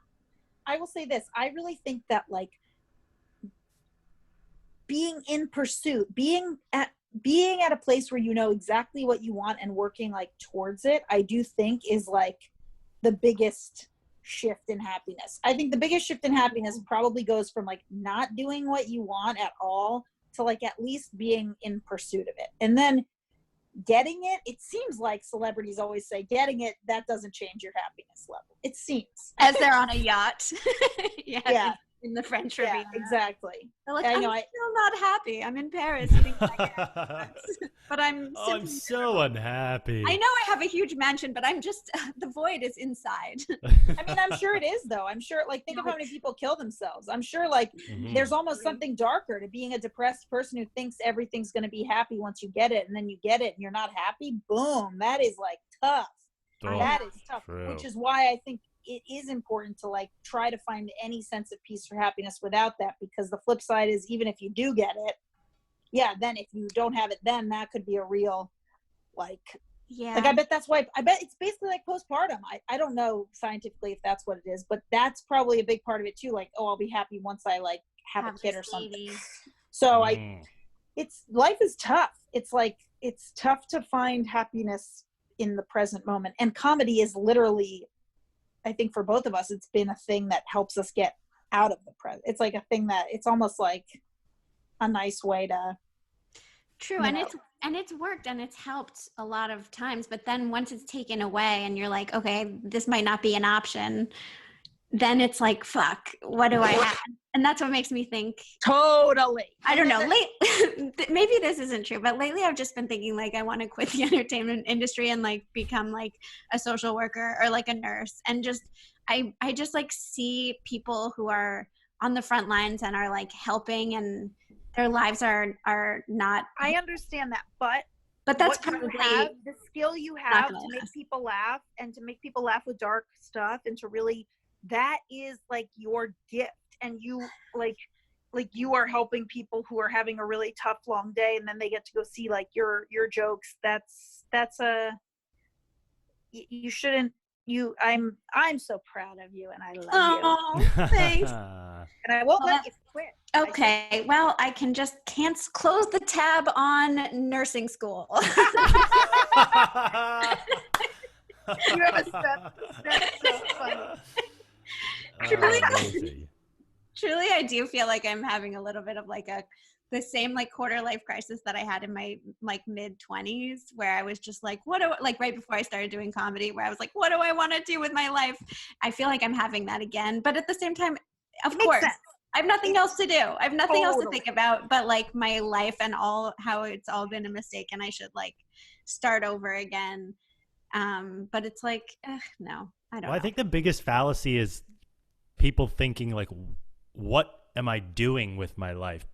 I will say this. I really think that like being in pursuit, being at a place where you know exactly what you want and working like towards it, I do think is like the biggest shift in happiness. I think the biggest shift in happiness probably goes from like not doing what you want at all to like at least being in pursuit of it. And then getting it seems like celebrities always say getting it, that doesn't change your happiness level. It seems. As they're on a yacht. Yeah. In the French Riviera. Yeah, exactly. They're like, I I'm know, still not happy. I'm in Paris eating baguettes. But I'm so unhappy. I know I have a huge mansion, but I'm just, the void is inside. I mean, I'm sure it is though. I'm sure, like, think of how many people kill themselves. I'm sure like there's almost something darker to being a depressed person who thinks everything's going to be happy once you get it, and then you get it and you're not happy. Boom. That is like tough. Oh, that is tough, true. Which is why I think it is important to like try to find any sense of peace or happiness without that, because the flip side is even if you do get it, then if you don't have it, then that could be a real like I bet it's basically like postpartum. I don't know scientifically if that's what it is, but that's probably a big part of it too. Like, oh, I'll be happy once I like have a kid or something. So it's life is tough. It's like it's tough to find happiness in the present moment, and comedy is literally, I think for both of us, it's been a thing that helps us get out of the present. It's like a thing that it's almost like a nice way to. True. And it's worked and it's helped a lot of times, but then once it's taken away and you're like, okay, this might not be an option, then it's like, fuck, what do I have? And that's what makes me think. Totally. I don't know. Maybe this isn't true, but lately I've just been thinking like I want to quit the entertainment industry and like become like a social worker or like a nurse, and just I just like see people who are on the front lines and are like helping, and their lives are not. I understand that, but that's what probably you have, the skill you have to make people laugh and to make people laugh with dark stuff, and to really, that is like your gift. And you like you are helping people who are having a really tough long day, and then they get to go see like your jokes. That's you shouldn't. I'm so proud of you, and I love you. Thanks. And I won't let you quit. Okay, well, I can just close the tab on nursing school. You have a step. That's so funny. Truly, I do feel like I'm having a little bit of like a the same like quarter life crisis that I had in my like mid 20s, where I was just like, like right before I started doing comedy, where I was like, what do I want to do with my life? I feel like I'm having that again. But at the same time, of course, sense. I have nothing else to do. I have nothing else to Totally. think about but like my life and how it's all been a mistake and I should like start over again. But it's like, no, I don't know. I think the biggest fallacy is people thinking like, what am I doing with my life?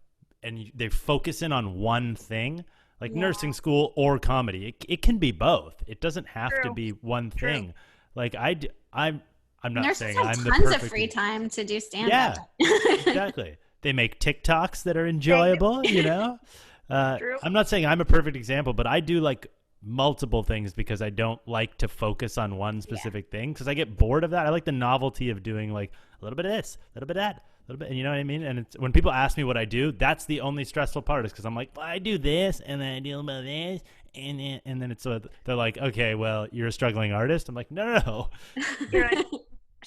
And they focus in on one thing, like nursing school or comedy. It can be both. It doesn't have to be one thing. Like I'm not Nurses saying have I'm the tons perfect of free time to do stand-up. Yeah, exactly. They make TikToks that are enjoyable, you know? I'm not saying I'm a perfect example, but I do like multiple things because I don't like to focus on one specific thing because I get bored of that. I like the novelty of doing like a little bit of this, a little bit of that, a little bit, and you know what I mean? And it's, when people ask me what I do, that's the only stressful part is because I'm like, well, I do this and then I do about this. And then it's they're like, okay, well, you're a struggling artist. I'm like, no. You're like,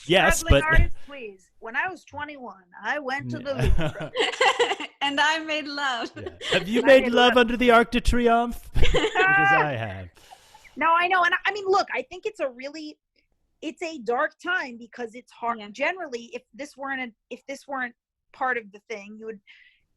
Yes, struggling but artist, please. When I was 21, I went to the Limperis. And I made love. Yeah. Have you made love under the Arc de Triomphe? Because I have. No, I know. And I mean, look, I think it's a dark time because it's hard. Yeah. Generally, if this weren't part of the thing,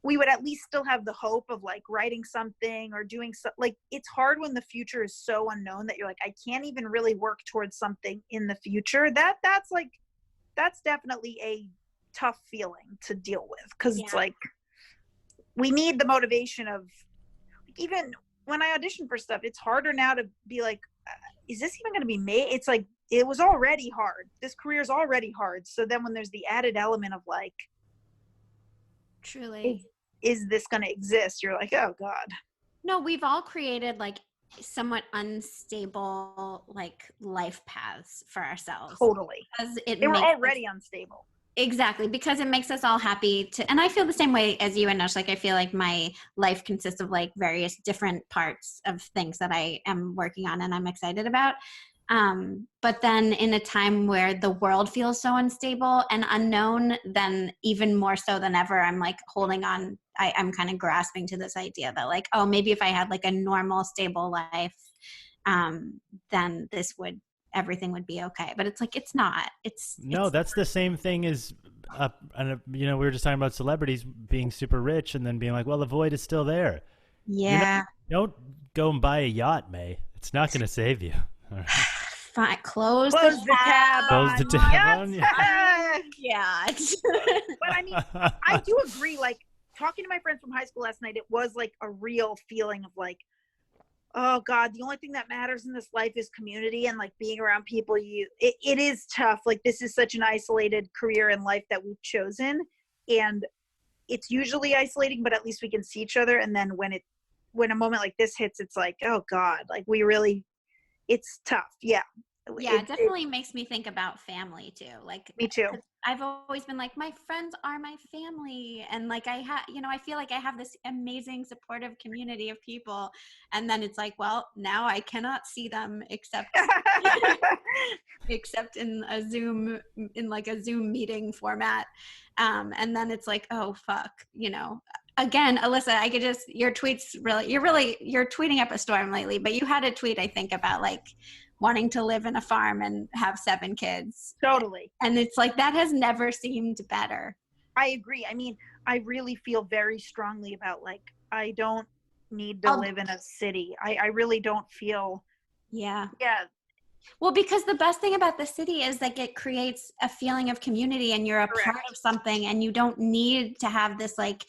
we would at least still have the hope of like writing something or doing so. Like, it's hard when the future is so unknown that you're like, I can't even really work towards something in the future. That's definitely a tough feeling to deal with because it's like, we need the motivation of, even when I audition for stuff, it's harder now to be like, is this even going to be made? It's like, it was already hard. This career is already hard. So then when there's the added element of like, Truly. is this going to exist? You're like, oh God. No, we've all created like somewhat unstable like life paths for ourselves. Totally. Because They were already unstable. Exactly, because it makes us all happy to, and I feel the same way as you, Anosh. Like, I feel like my life consists of like various different parts of things that I am working on and I'm excited about. But then in a time where the world feels so unstable and unknown, then even more so than ever, I'm like holding on. I'm kind of grasping to this idea that like, oh, maybe if I had like a normal, stable life, then everything would be okay. But it's like, it's not. That's the same thing as, we were just talking about celebrities being super rich and then being like, well, the void is still there. Yeah. Don't go and buy a yacht, May. It's not going to save you. All right. Fine. Close the tab. Close the tab on. Yeah. But I mean, I do agree. Like, talking to my friends from high school last night, it was like a real feeling of like, oh God, the only thing that matters in this life is community and like being around people. It is tough. Like, this is such an isolated career in life that we've chosen, and it's usually isolating, but at least we can see each other. And then when a moment like this hits, it's like, oh God, like it's tough. Yeah. Yeah, it definitely makes me think about family too. Like, me too. I've always been like, my friends are my family. And like, I feel like I have this amazing supportive community of people. And then it's like, well, now I cannot see them except in like a Zoom meeting format. And then it's like, oh, fuck, Again, Alyssa, your tweets you're tweeting up a storm lately, but you had a tweet, I think, about like wanting to live in a farm and have 7 kids. Totally. And it's like, that has never seemed better. I agree. I mean, I really feel very strongly about like, I don't need to live in a city. I really don't feel. Yeah. Yeah. Well, because the best thing about the city is like it creates a feeling of community and you're a part of something, and you don't need to have this like,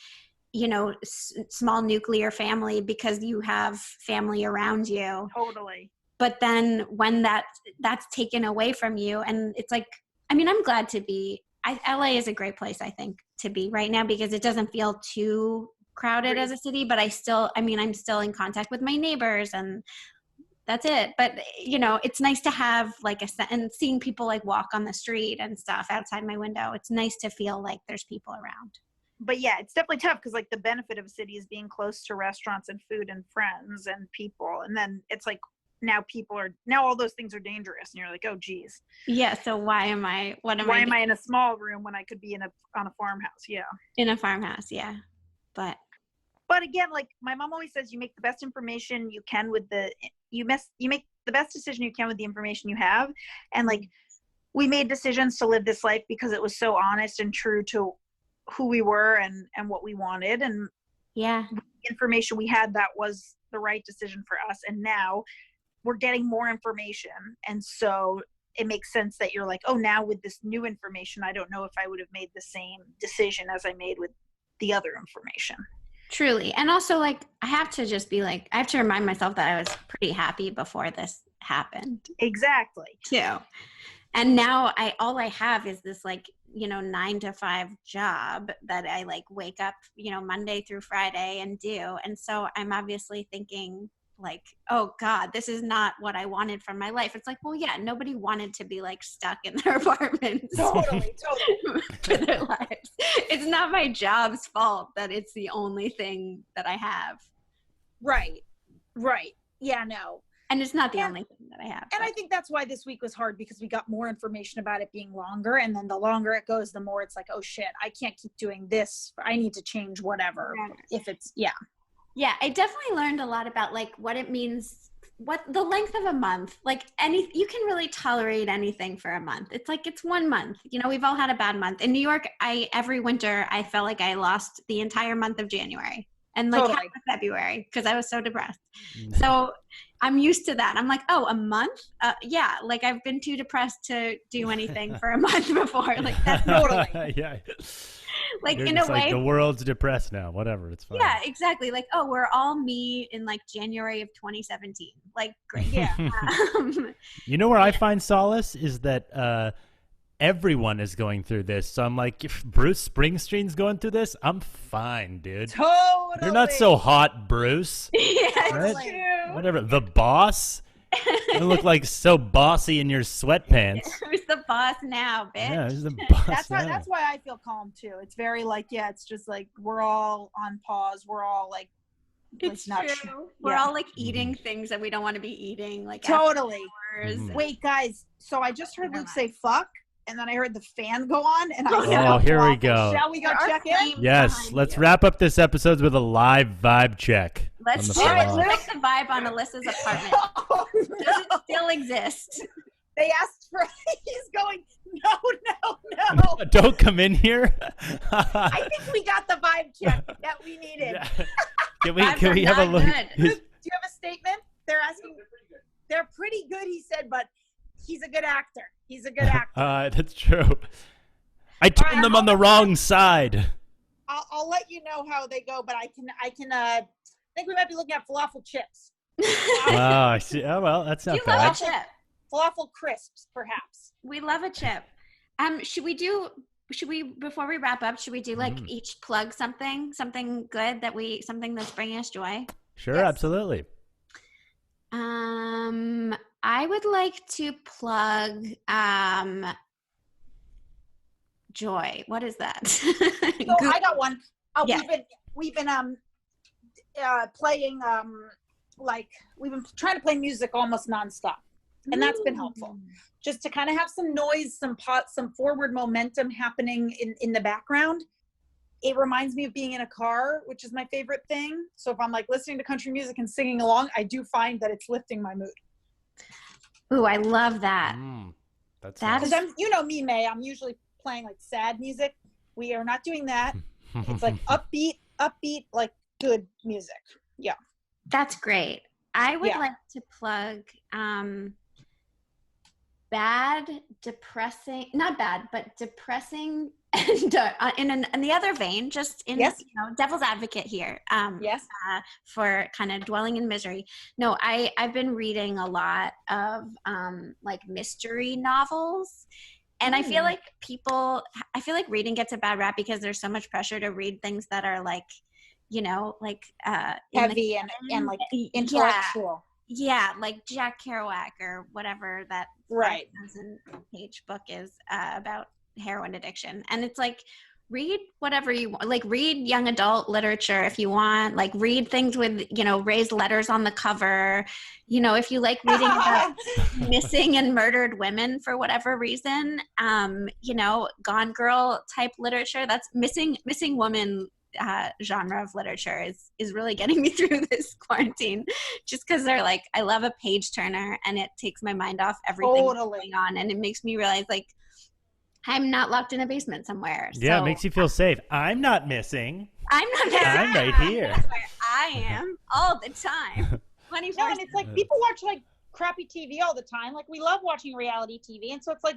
small nuclear family because you have family around you. Totally. But then when that's taken away from you, and it's like, I mean, I'm glad to be, LA is a great place, I think, to be right now because it doesn't feel too crowded as a city, but I'm still in contact with my neighbors and that's it. But, it's nice to have like and seeing people like walk on the street and stuff outside my window. It's nice to feel like there's people around. But yeah, it's definitely tough because like the benefit of a city is being close to restaurants and food and friends and people. And then it's like, now all those things are dangerous. And you're like, oh geez. Yeah. So why am I in a small room when I could be on a farmhouse? Yeah. In a farmhouse. Yeah. But But again, like my mom always says, you make the best information you can with you make the best decision you can with the information you have. And like, we made decisions to live this life because it was so honest and true to who we were and what we wanted. And Yeah. the information we had, that was the right decision for us. And now we're getting more information. And so it makes sense that you're like, oh, now with this new information, I don't know if I would have made the same decision as I made with the other information. Truly. And also, like, I have to just be like, I have to remind myself that I was pretty happy before this happened Exactly. too. And now all I have is this, like, 9 to 5 job that I like wake up, Monday through Friday and do. And so I'm obviously thinking like, oh God, this is not what I wanted from my life. It's like, well, yeah, nobody wanted to be like stuck in their apartments Totally. for their lives. It's not my job's fault that it's the only thing that I have. Right. Yeah, no. And it's not the only thing that I have. And I think that's why this week was hard, because we got more information about it being longer. And then the longer it goes, the more it's like, oh shit, I can't keep doing this. I need to change whatever. If it's, yeah. Yeah, I definitely learned a lot about like what it means, what the length of a month, like you can really tolerate anything for a month. It's like, it's 1 month, we've all had a bad month. In New York, every winter, I felt like I lost the entire month of January and like half of February because I was so depressed. So I'm used to that. I'm like, oh, a month? Yeah, like I've been too depressed to do anything for a month before. Like that's totally. Yeah. Like You're in a way, like the world's depressed now. Whatever, it's fine. Yeah, exactly. Like, oh, we're all me in like January of 2017. Like, great. Yeah. You know where I find solace is that everyone is going through this. So I'm like, if Bruce Springsteen's going through this, I'm fine, dude. Totally. You're not so hot, Bruce. Yeah, Right? it's true. Whatever. The boss. You look like so bossy in your sweatpants. Who's the boss now, bitch? Yeah, who's the boss now? That's why I feel calm too. It's very like, yeah, it's just like we're all on pause. We're all like, It's not true. We're all like eating things that we don't want to be eating. Like totally. Mhm. Wait, guys. So I just heard Luke say fuck, and then I heard the fan go on, and I Oh, said, Oh, here we go. Shall we go There are check in? flames Yes, behind let's you. wrap up this episode with a live vibe check. Let's on do the it. floor. Let's check the vibe on Alyssa's apartment. Oh, Does no. it still exist? They asked for. He's going. No. Don't come in here. I think we got the vibe check that we needed. Yeah. Can we have a look? Luke, do you have a statement? They're asking. They're pretty good, he said, but he's a good actor. He's a good actor. That's true. I turned them on the wrong side. I'll let you know how they go, but I think we might be looking at falafel chips. Oh, I see. Oh, well, that's not You love a bad. chip. Falafel crisps, perhaps. We love a chip. Should we before we wrap up, should we do like each plug something good something that's bringing us joy? Sure, Yes. absolutely. I would like to plug joy. What is that? So I got one. Yeah. We've been playing we've been trying to play music almost nonstop, and that's been helpful. Just to kind of have some noise, some forward momentum happening in the background. It reminds me of being in a car, which is my favorite thing. So if I'm like listening to country music and singing along, I do find that it's lifting my mood. Ooh, I love that. That's That nice. Because you know me, May, I'm usually playing like sad music. We are not doing that. It's like upbeat, like good music. Yeah. That's great. I would Yeah. like to plug depressing and in the other vein, just in Yes. devil's advocate here. Yes. For kind of dwelling in misery. No, I've been reading a lot of like mystery novels. And I feel like reading gets a bad rap because there's so much pressure to read things that are like, Heavy and like intellectual. Yeah, like Jack Kerouac or whatever that Right. 5,000-page book is about heroin addiction. And it's like, read whatever you want. Like, read young adult literature if you want. Like, read things with, raised letters on the cover. If you like reading about missing and murdered women for whatever reason, Gone Girl type literature. That's missing woman genre of literature is really getting me through this quarantine, just because they're like, I love a page turner and it takes my mind off everything that's going on, and it makes me realize like I'm not locked in a basement somewhere. Yeah, so it makes you feel safe. I'm not missing. I'm not missing. I'm right here. That's where I am all the time. 24/7. No, and it's like people watch like crappy TV all the time. Like we love watching reality TV, and so it's like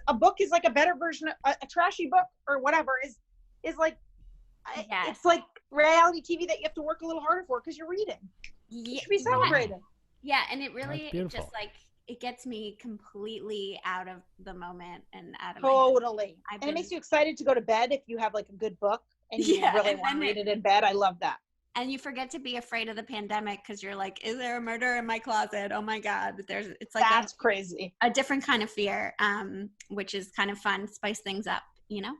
a book is like a better version. A trashy book or whatever is like it's like reality TV that you have to work a little harder for because you're reading. Yeah, It should be celebrated. yeah, and it really That's beautiful. just like it gets me completely out of the moment and out of my Totally. I've And it been- makes you excited to go to bed if you have like a good book and you Yeah, really and want to then read it in bed. I love that. and you forget to be afraid of the pandemic because you're like, is there a murder in my closet? Oh my god! It's like That's crazy. a different kind of fear, which is kind of fun, spice things up, you know.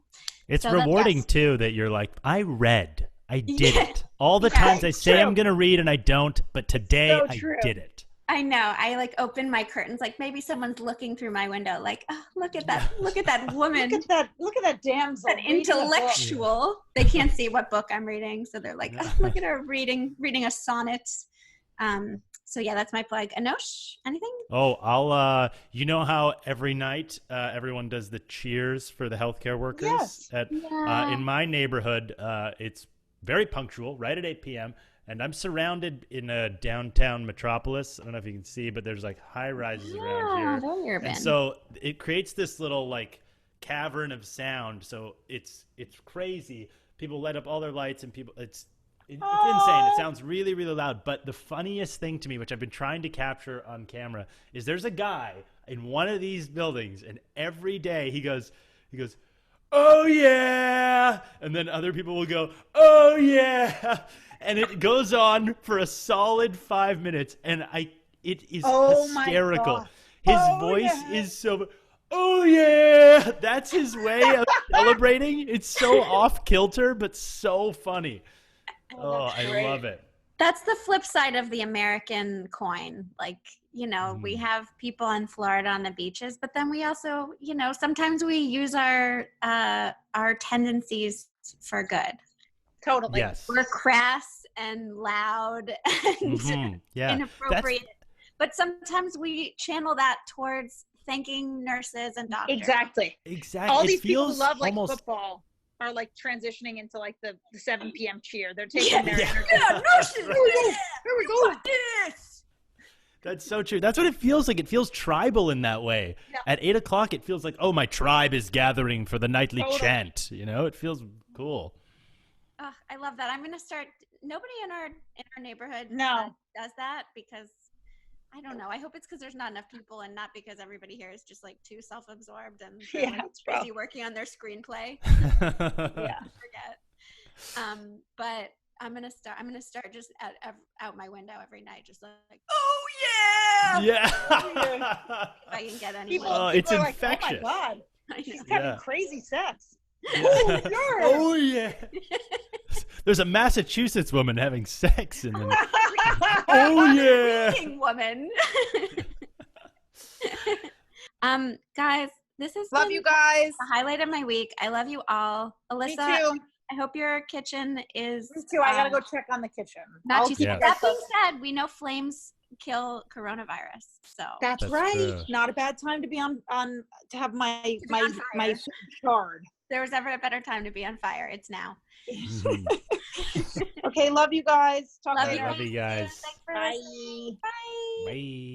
It's So that's- rewarding Yes. too that you're like, I read. I did Yeah. it. All the Yeah, times I say true. I'm going to read and I don't, but today So I true. did it. I know. I like open my curtains, like maybe someone's looking through my window, like, oh, look at that woman, Look at that damsel. that reading a book. intellectual. They can't see what book I'm reading, so they're like, oh, look at her reading a sonnet. So yeah, that's my plug. Anosh, anything? Oh, I'll you know how every night everyone does the cheers for the healthcare workers Yes. at Yeah. in my neighborhood, it's very punctual, right at 8 p.m. and I'm surrounded in a downtown metropolis. I don't know if you can see, but there's like high rises around here. very urban. And so it creates this little like cavern of sound. So it's crazy. People light up all their lights and it's insane. It sounds really, really loud. But the funniest thing to me, which I've been trying to capture on camera, is there's a guy in one of these buildings, and every day he goes, oh yeah, and then other people will go, oh yeah, and it goes on for a solid 5 minutes, and it is Oh my hysterical. God. His Oh, voice yeah. is so. Oh yeah, that's his way of celebrating. It's so off kilter, but so funny. Oh, I great. love it. That's the flip side of the American coin. Like, you know, we have people in Florida on the beaches, but then we also, you know, sometimes we use our tendencies for good. Totally. Yes. We're crass and loud and Mhm. Yeah. inappropriate. But sometimes we channel that towards thanking nurses and doctors. Exactly. Exactly. All It these people feels who love like almost football are like transitioning into like the 7 p.m. cheer. They're taking Yeah. their Yeah. Yeah, nurses. Here we go. Yes. That's so true. That's what it feels like. It feels tribal in that way. Yeah. At 8 o'clock, it feels like, oh, my tribe is gathering for the nightly Totally. chant. You know, it feels cool. Oh, I love that. I'm gonna start. Nobody in our neighborhood No. does that because I don't know. I hope it's because there's not enough people and not because everybody here is just like too self-absorbed and they're, Yeah, like, bro. busy working on their screenplay. Yeah. Forget. But I'm gonna start just out my window every night, just like, oh yeah. Yeah. If I can get anyone. People, Oh, people it's are infectious. Like, oh my God, I know. she's Yeah. having crazy sex. Yeah. Yes. Oh, yeah. There's a Massachusetts woman having sex in the. Oh, yeah. Freaking woman. Guys, this has Love been you guys. the highlight of my week. I love you all. Alyssa, Me too. I hope your kitchen is Me too. I gotta go check on the kitchen. not I'll too keep Yeah. you That guys being said, we know flames kill coronavirus. So That's That's right. true. Not a bad time to be on to have my be my on my fire. shard. if there was ever a better time to be on fire, it's now. Mhm. Okay, love you guys. Talk Love I later. love you guys. Thanks for Bye. listening. Bye. Bye.